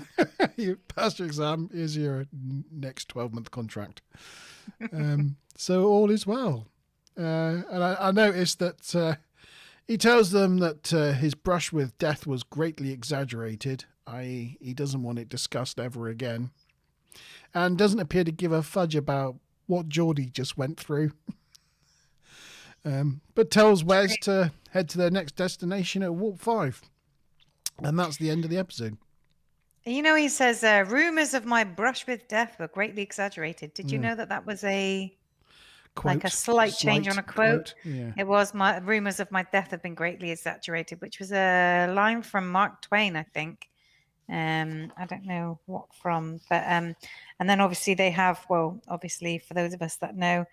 You passed your exam, here's your next 12-month contract. So all is well. And I noticed that he tells them that his brush with death was greatly exaggerated, i.e. he doesn't want it discussed ever again, and doesn't appear to give a fudge about what Geordi just went through. But tells Wes to head to their next destination at Warp 5. And that's the end of the episode. He says, rumours of my brush with death were greatly exaggerated. Did you know that was a Quote, like a slight change on a quote? Yeah. It was, my rumours of my death have been greatly exaggerated, which was a line from Mark Twain, I think. I don't know what from, but and then obviously they have, obviously for those of us that know,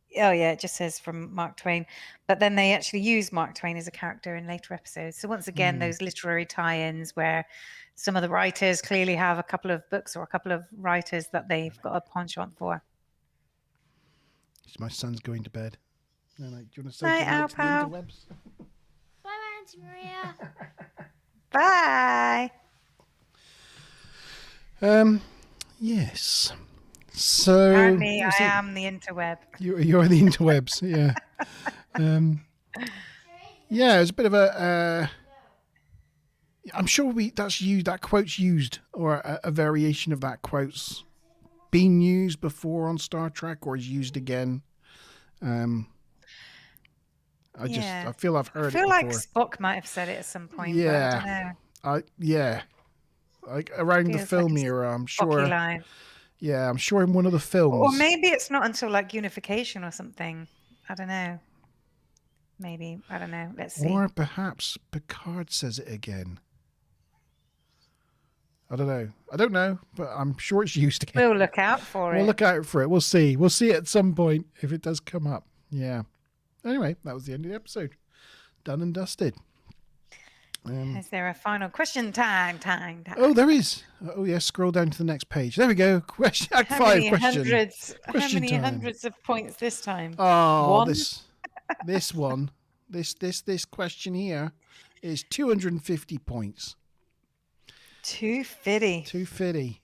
it just says from Mark Twain, but then they actually use Mark Twain as a character in later episodes. So once again, those literary tie-ins where some of the writers clearly have a couple of books or a couple of writers that they've got a penchant for. My son's going to bed. No, do you want to say Bye, goodnight to the Alpal. interwebs? Bye, Auntie Maria. Bye. Yes. So Apparently, I am the interweb. You're the interwebs, yeah. Yeah, it's a bit of a. I'm sure that quote's used, or a variation of that quote's been used before on Star Trek, or is used again. I feel I've heard it before. I feel like Spock might have said it at some point. Yeah, but I don't know. Like around the film like era, I'm sure. Line. Yeah, I'm sure in one of the films. Or maybe it's not until like Unification or something. I don't know. Maybe. I don't know. Let's see. Or perhaps Picard says it again. I don't know, but I'm sure it's used again. We'll look out for it. We'll look out for it. We'll see. We'll see it at some point if it does come up. Yeah. Anyway, that was the end of the episode. Done and dusted. Is there a final question? Time. Oh, there is. Oh, yes. Scroll down to the next page. There we go. Question. Act 5 question. How many hundreds of points this time? Oh, One? this one. This question here is 250 points. 250.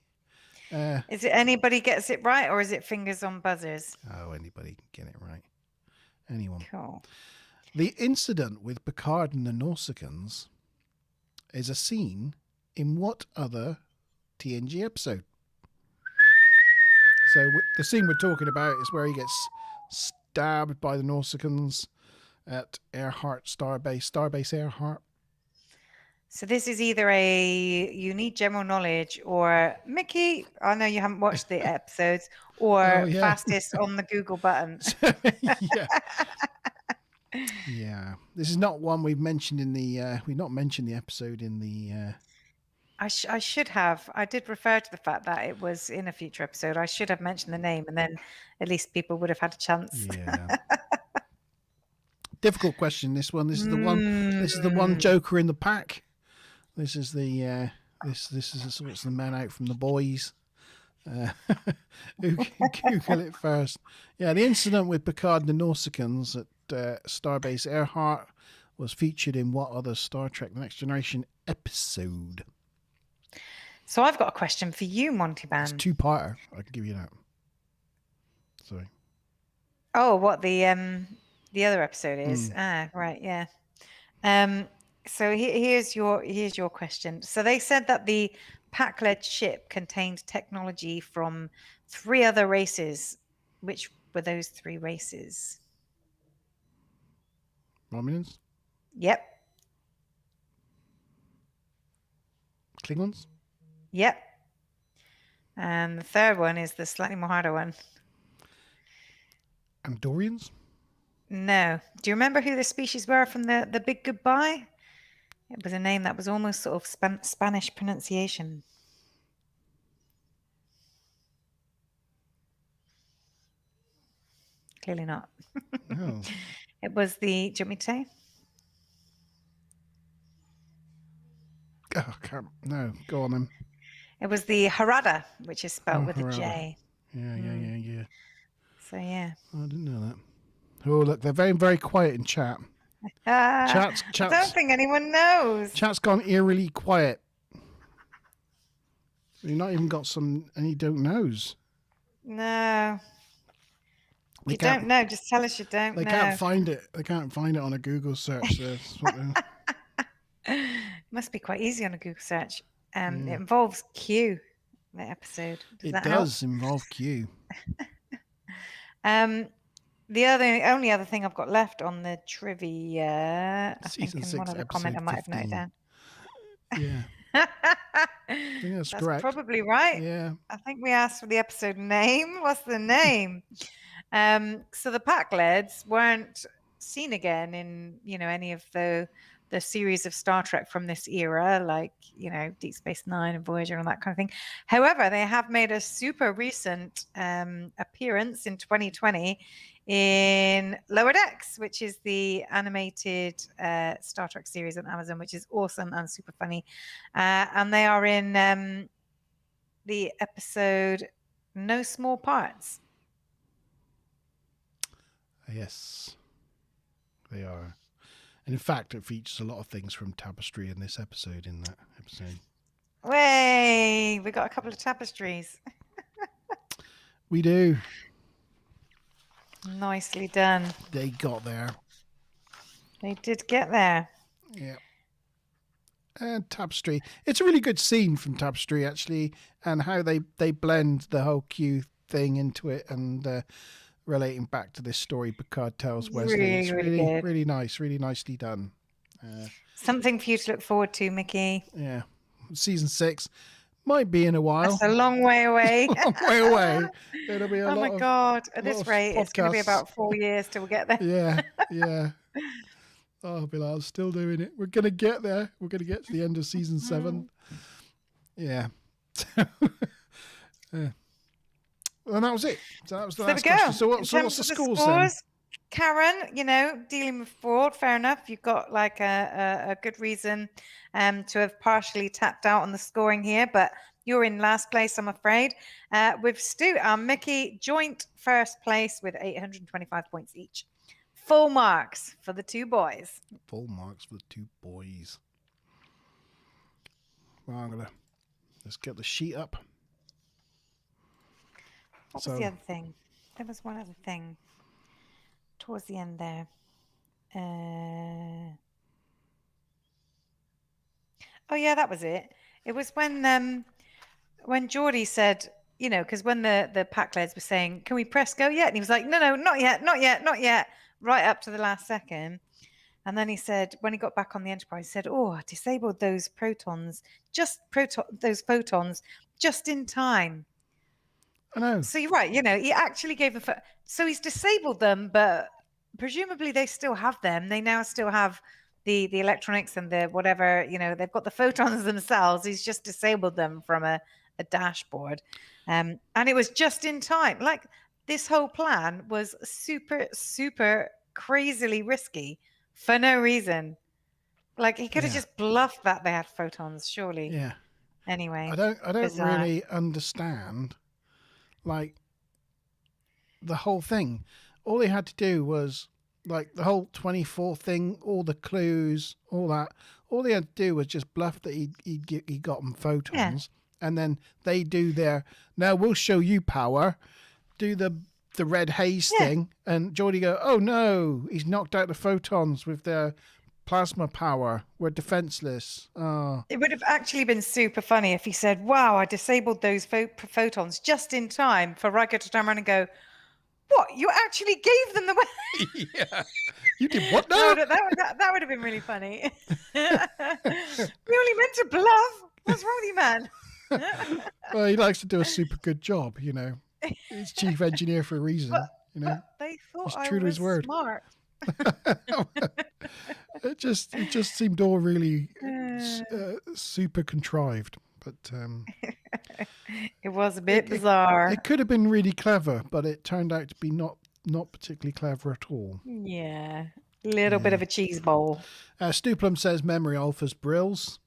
Is it anybody gets it right, or is it fingers on buzzers? Oh, anybody can get it right. Anyone. Cool. The incident with Picard and the Nausicaans is a scene in what other TNG episode? So the scene we're talking about is where he gets stabbed by the Nausicaans at Starbase Earhart. So this is either you need general knowledge, or Mickey, I know you haven't watched the episodes, or Oh, yeah. fastest on the Google button. Yeah. Yeah. This is not one we've mentioned in the. We've not mentioned the episode in the. I should have. I did refer to the fact that it was in a future episode. I should have mentioned the name, and then at least people would have had a chance. Yeah. Difficult question. This one. This is the one. This is the one Joker in the pack. This is the. This is the sorts of the men out from the boys. Who can Google it first? Yeah, the incident with Picard and the Nausicaans at Starbase Earhart was featured in what other Star Trek The Next Generation episode? So I've got a question for you, Monty It's Bam. two-parter. I can give you that. Sorry. Oh, what the other episode is? Right, yeah. So here's your question. So they said that the Pakled ship contained technology from 3 other races. Which were those 3 races? Romulans? Yep. Klingons? Yep. And the third one is the slightly more harder one. Andorians? No. Do you remember who the species were from the Big Goodbye? It was a name that was almost sort of Spanish pronunciation. Clearly not. Oh. It was do you want me to say? Oh, no, go on then. It was the Harada, which is spelled with Harada. a J. Yeah. So yeah. Oh, I didn't know that. Oh, look, they're very, very quiet in chat. I don't think anyone knows. Chat's gone eerily quiet. You've not even got any don't knows. No. You don't know. Just tell us you don't know. They can't find it. They can't find it on a Google search. It must be quite easy on a Google search. It involves Q, the episode. It does involve Q. The only other thing I've got left on the trivia, I think in one of the comments I might have noted down. Yeah. I think that's correct. Probably right. Yeah. I think we asked for the episode name. What's the name? So the Pakleds weren't seen again in any of the series of Star Trek from this era, like Deep Space Nine and Voyager and that kind of thing. However, they have made a super recent appearance in 2020 in Lower Decks, which is the animated Star Trek series on Amazon, which is awesome and super funny. And they are in the episode No Small Parts. Yes, they are. And in fact, it features a lot of things from Tapestry in this episode, in that episode. Way, we got a couple of tapestries. We do. Nicely done. They got there. They did get there. Yeah. And Tapestry. It's a really good scene from Tapestry, actually, and how they blend the whole Q thing into it and relating back to this story Picard tells Wesley. It's really nice, really nicely done. Something for you to look forward to, Mickey. Yeah. Season 6 might be in a while. That's a long way away. Long way away. It'll be a oh lot my God. At this rate, it's going to be podcasts. about 4 years till we get there. Yeah. Oh, Bilal's still doing it. We're going to get there. We're going to get to the end of season 7. Yeah. Yeah. And that was it. So that was the last question. So what's the scores then? Karen, dealing with fraud, fair enough. You've got like a good reason to have partially tapped out on the scoring here, but you're in last place, I'm afraid. With Stu and Mickey, joint first place with 825 points each. Full marks for the 2 boys. Full marks for the 2 boys. Well, let's get the sheet up. What was the other thing? There was one other thing towards the end there. Oh yeah, that was it. It was when Geordi said, because when the Pakleds were saying, "Can we press go yet?" and he was like, "No, not yet, not yet, not yet," right up to the last second. And then he said, when he got back on the Enterprise, he said, "Oh, I disabled those photons just in time." I know. So you're right. He actually gave so he's disabled them, but presumably they still have them. They now still have the electronics and the whatever. They've got the photons themselves. He's just disabled them from a dashboard, and it was just in time. Like, this whole plan was super, super crazily risky for no reason. Like, he could have just bluffed that they had photons, surely. Yeah. Anyway, I don't bizarre. really understand, like, the whole thing. All he had to do was, like, the whole 24 thing, all the clues, all that. All he had to do was just bluff that he got them photons, and then they do their, "Now we'll show you power," do the red haze thing, and Geordi go, "Oh no, he's knocked out the photons with their plasma power. We're defenseless." Oh. It would have actually been super funny if he said, "Wow, I disabled those photons just in time for Riker to turn around and go, 'What? You actually gave them the..." Yeah. You did what now? That would have been really funny. We only meant to bluff. What's wrong with you, man? Well, he likes to do a super good job, He's chief engineer for a reason, But they He's thought true I to his was word. smart. It just seemed all really super contrived, but It was a bit bizarre. it could have been really clever, but it turned out to be not particularly clever at all. Yeah. Little bit of a cheese bowl. Stuplum says memory alphas brills.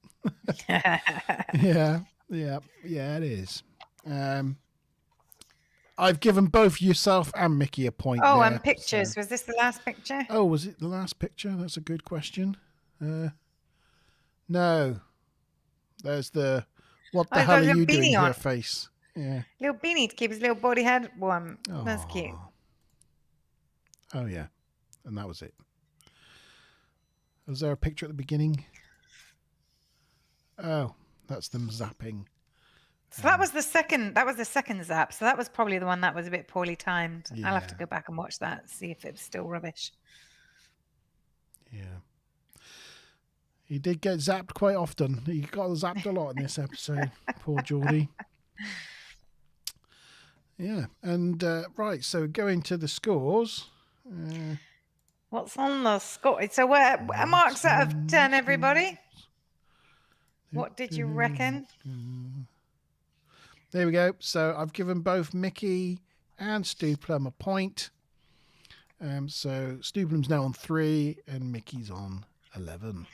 Yeah, it is. I've given both yourself and Mickey a point. Oh, there, and pictures. so. Was this the last picture? Oh, was it the last picture? That's a good question. No. There's the "what the hell are you doing here" face. Yeah. Little beanie to keep his little body head warm. That's cute. Oh, yeah. And that was it. Was there a picture at the beginning? Oh, that's them zapping. So that was the second zap. So that was probably the one that was a bit poorly timed. I'll have to go back and watch that, see if it's still rubbish. Yeah. He did get zapped quite often. He got zapped a lot in this episode. Poor Geordi. Yeah. And right, so going to the scores. What's on the score? So we're marks out of 10, everybody. What did you reckon? There we go. So I've given both Mickey and Stuplum a point. So Stuplum's now on 3 and Mickey's on 11.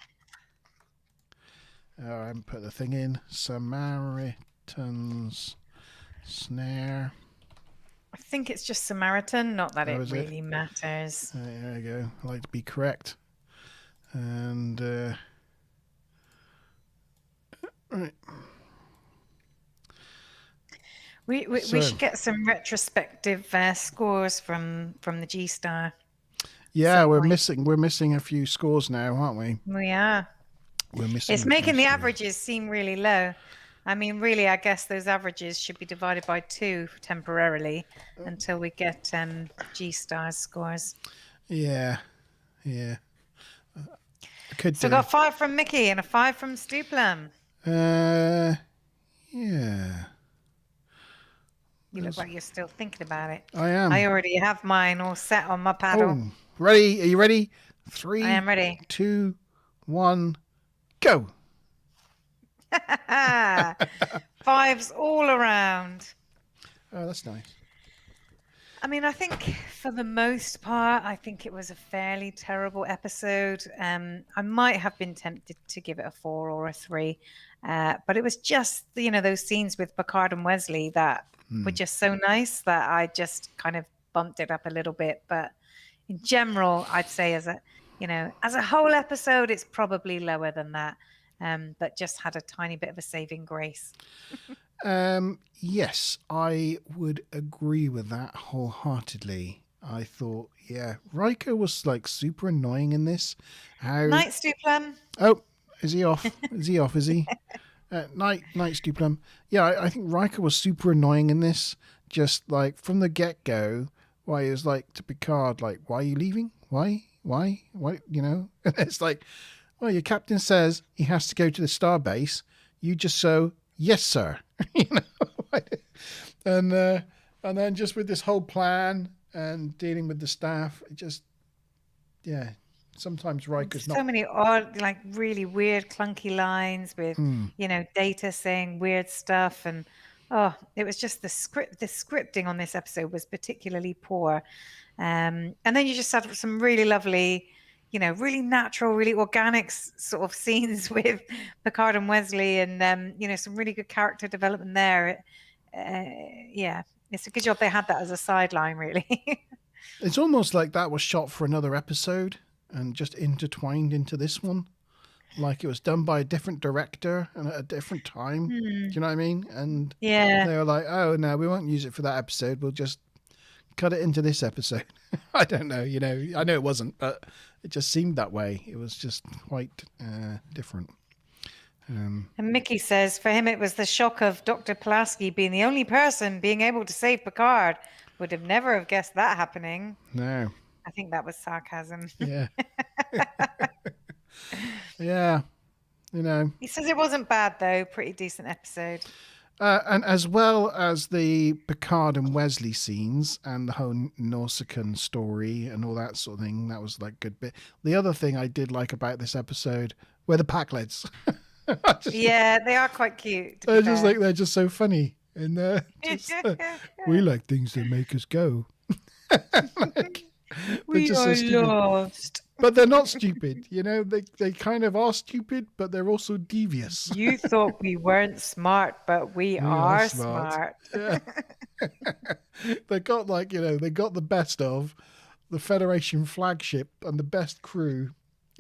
I haven't put the thing in. Samaritan's Snare. I think it's just Samaritan, not that it really it? matters. There we go. I like to be correct. And right. We should get some retrospective scores from the G Star. Yeah, we're missing a few scores now, aren't we? We are. We're missing. It's making the averages seem really low. I mean, really, I guess those averages should be divided by 2 temporarily until we get G Star's scores. Yeah. So got 5 from Mickey and a 5 from Stuplum. Yeah. You look like you're still thinking about it. I am. I already have mine all set on my paddle. Oh, ready? Are you ready? 3. I am ready. 2, 1, go. 5s all around. Oh, that's nice. I mean, I think for the most part, I think it was a fairly terrible episode. I might have been tempted to give it a 4 or a 3, but it was just, those scenes with Picard and Wesley that were just so nice that I just kind of bumped it up a little bit. But in general, I'd say as a whole episode, it's probably lower than that. But just had a tiny bit of a saving grace. Yes, I would agree with that wholeheartedly. I thought, Riker was like super annoying in this. Night, Stuplum. Oh, is he off? Is he off? Is he? Night, Stuplum. Yeah, I think Riker was super annoying in this. Just like from the get-go, why he was like to Picard, like, "Why are you leaving? Why Why? It's like, well, your captain says he has to go to the star base. You just so, yes, sir. And then just with this whole plan and dealing with the staff, it just, sometimes Riker's So many odd, like really weird, clunky lines with, Data saying weird stuff. And it was just the scripting on this episode was particularly poor. And then you just had some really lovely, really natural, really organic sort of scenes with Picard and Wesley, and some really good character development there. It's a good job they had that as a sideline, really. It's almost like that was shot for another episode and just intertwined into this one. Like it was done by a different director and at a different time. Do you know what I mean? And they were like, oh, no, we won't use it for that episode. We'll just cut it into this episode. I don't know, I know it wasn't, but it just seemed that way. It was just quite different. And Mickey says for him it was the shock of Dr. Pulaski being the only person being able to save Picard. Would have never have guessed that happening. No. I think that was sarcasm. Yeah. Yeah. He says it wasn't bad though. Pretty decent episode. And as well as the Picard and Wesley scenes and the whole Nausicaan story and all that sort of thing, that was like good bit. The other thing I did like about this episode were the Pakleds. They are quite cute. They're just so funny. And we like things that make us go. We are lost. But they're not stupid, they kind of are stupid, but they're also devious. You thought we weren't smart, but we are smart. Yeah. They got they got the best of the Federation flagship and the best crew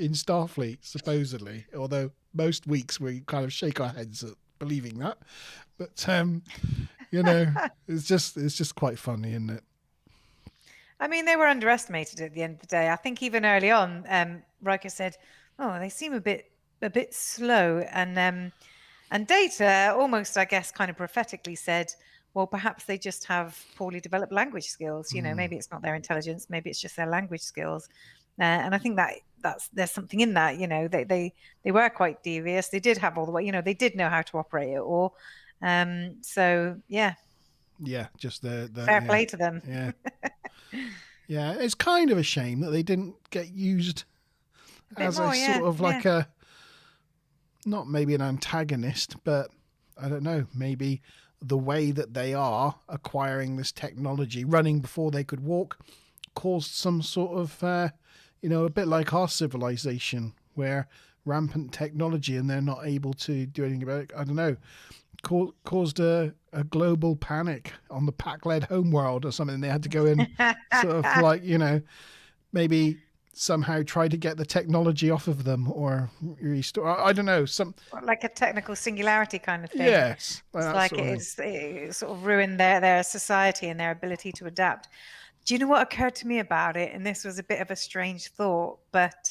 in Starfleet, supposedly. Although most weeks we kind of shake our heads at believing that. But it's just quite funny, isn't it? I mean, they were underestimated at the end of the day. I think even early on, Riker said, "Oh, they seem a bit slow," and Data almost, I guess, kind of prophetically said, "Well, perhaps they just have poorly developed language skills. Maybe it's not their intelligence, maybe it's just their language skills." And I think there's something in that. They were quite devious. They did have all the way. They did know how to operate it all. So yeah. Yeah, just the fair play to them. Yeah. Yeah, it's kind of a shame that they didn't get used as a sort of like a, not maybe an antagonist, but I don't know, maybe the way that they are acquiring this technology, running before they could walk, caused some sort of, a bit like our civilization where rampant technology and they're not able to do anything about it. I don't know. Caused a global panic on the Pakled homeworld or something. They had to go in sort of like, maybe somehow try to get the technology off of them or restore. I don't know. Like a technical singularity kind of thing. Yes. It's like it sort of ruined their society and their ability to adapt. Do you know what occurred to me about it? And this was a bit of a strange thought, but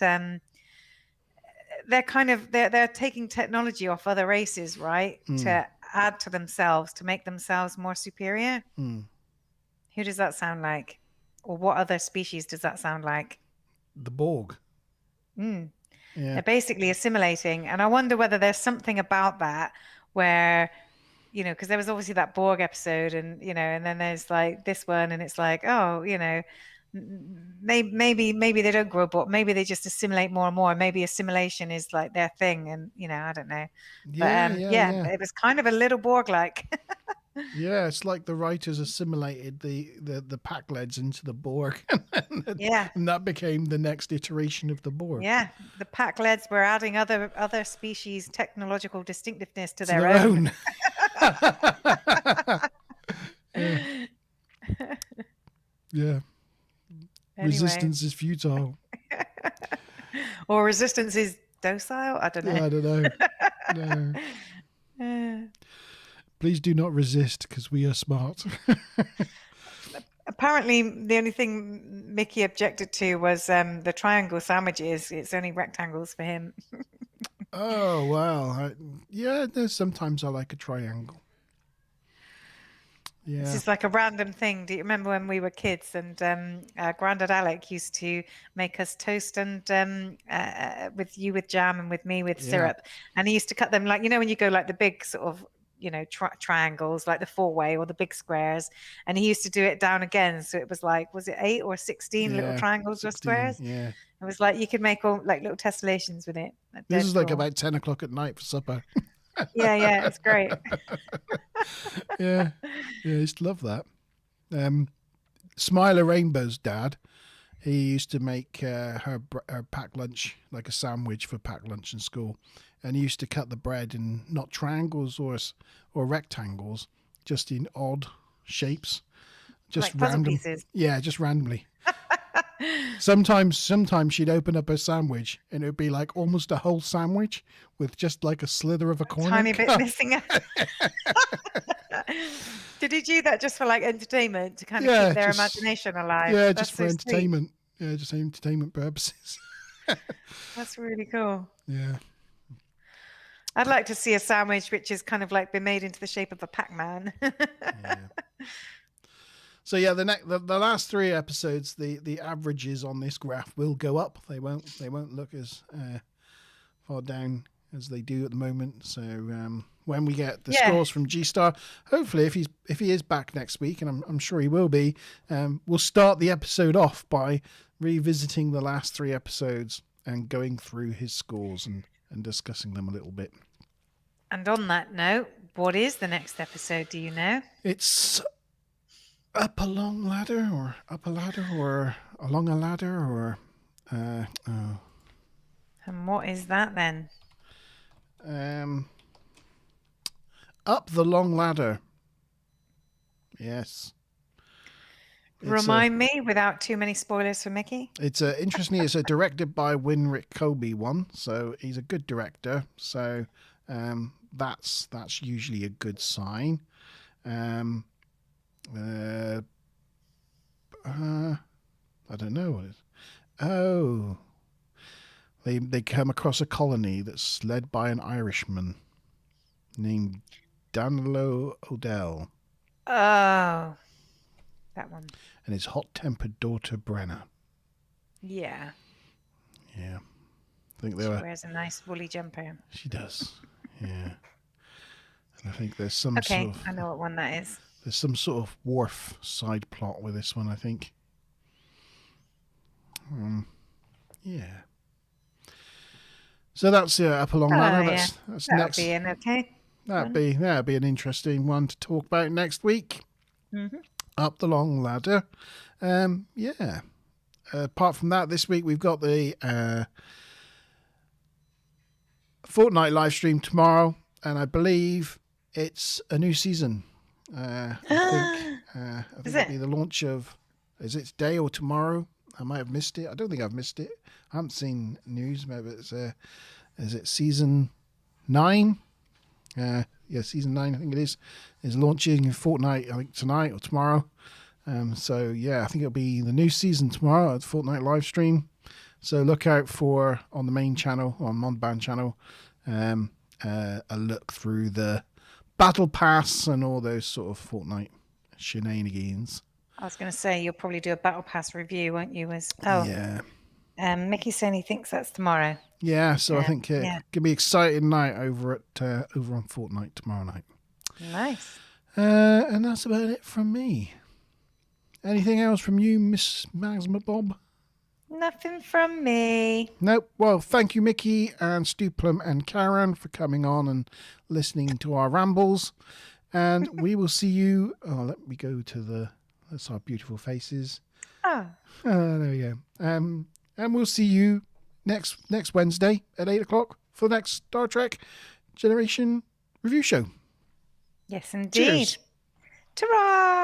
they're taking technology off other races, right? To add to themselves, to make themselves more superior. Who does that sound like? Or what other species does that sound like? The Borg. Yeah. They're basically assimilating. And I wonder whether there's something about that where, because there was obviously that Borg episode and, and then there's like this one and it's like, maybe they don't grow up, maybe they just assimilate more and more. Maybe assimilation is like their thing, and I don't know. It was kind of a little Borg-like. Yeah, it's like the writers assimilated the Pakleds into the Borg, and that became the next iteration of the Borg. Yeah, the Pakleds were adding other species' technological distinctiveness to their own. Yeah. Anyway. Resistance is futile. Or resistance is docile? I don't know. I don't know. No. Please do not resist because we are smart. Apparently, the only thing Mickey objected to was the triangle sandwiches. It's only rectangles for him. Oh, well. Sometimes I like a triangle. Yeah. This is like a random thing. Do you remember when we were kids and Grandad Alec used to make us toast and with you with jam and with me with Yeah. syrup, and he used to cut them like, you know, when you go like the big sort of, you know, triangles, like the 4-way or the big squares, and he used to do it down again, so it was like, was it 8 or 16 little Yeah. triangles or 16. squares? Yeah. It was like you could make all like little tessellations with it. This Dead is like cool. about 10 o'clock at night for supper. Yeah, it's great. Yeah. I used to love that. Smiler Rainbow's dad, he used to make her packed lunch, like a sandwich for packed lunch in school. And he used to cut the bread in not triangles or rectangles, just in odd shapes. Just Like puzzle random. pieces. Yeah, just randomly. Sometimes she'd open up her sandwich and it would be like almost a whole sandwich with just like a slither of a corner. Tiny bit cut. missing out. Did he do that just for like entertainment to kind of Yeah, keep their just- imagination alive? Yeah, That's just for so sweet. entertainment. Yeah, just entertainment purposes. That's really cool. Yeah. I'd like to see a sandwich which is kind of like been made into the shape of a Pac-Man. Yeah. So yeah, the last 3 episodes, the averages on this graph will go up. They won't look as far down as they do at the moment. So when we get the scores from G Star, hopefully if he is back next week, and I'm sure he will be, we'll start the episode off by revisiting the last 3 episodes and going through his scores and discussing them a little bit. And on that note, what is the next episode? Do you know? It's up a long ladder, or up a ladder, or along a ladder, or And what is that then? Up the long ladder. Yes. Remind me without too many spoilers for Mickey. It's interestingly, it's directed by Winrick Kobe one, so he's a good director. So that's usually a good sign. I don't know what it is. Oh, they come across a colony that's led by an Irishman named Danilo Odell Oh, that one. and his hot-tempered daughter Brenna. Yeah. Yeah, I think they She were. wears a nice woolly jumper. She does. Yeah, and I think there's some Okay, sort of I know what one that is. there's some sort of wharf side plot with this one, I think. Yeah. So that's up a long ladder. yeah. That's That'll next. be in, okay. That'd be an interesting one to talk about next week. Mm-hmm. Up the long ladder. Yeah. Apart from that, this week we've got the Fortnite live stream tomorrow, and I believe it's a new season. I think Is it'll it? be the launch of. Is it today or tomorrow? I might have missed it. I don't think I've missed it. I haven't seen news. Maybe it's is it season 9? Yeah, season 9. I think it is launching in Fortnite. I think tonight or tomorrow. So yeah, I think it'll be the new season tomorrow at Fortnite live stream. So look out for on the main channel, on Mondband channel, a look through the battle pass and all those sort of Fortnite shenanigans. I was going to say, you'll probably do a Battle Pass review, won't you? Yeah. Mickey's saying he thinks that's tomorrow. Yeah, so I Yeah, think yeah. gonna be an exciting night over on Fortnite tomorrow night. Nice. And that's about it from me. Anything else from you, Miss Masma Bob? Nothing from me. Nope. Well, thank you, Mickey and Stuplum and Karen, for coming on and listening to our rambles. And we will see you. Oh, let me go to that's our beautiful faces. Oh, There we go. And we'll see you next Wednesday at 8 o'clock for the next Star Trek Generation review show. yes, indeed. Cheers. Ta-ra!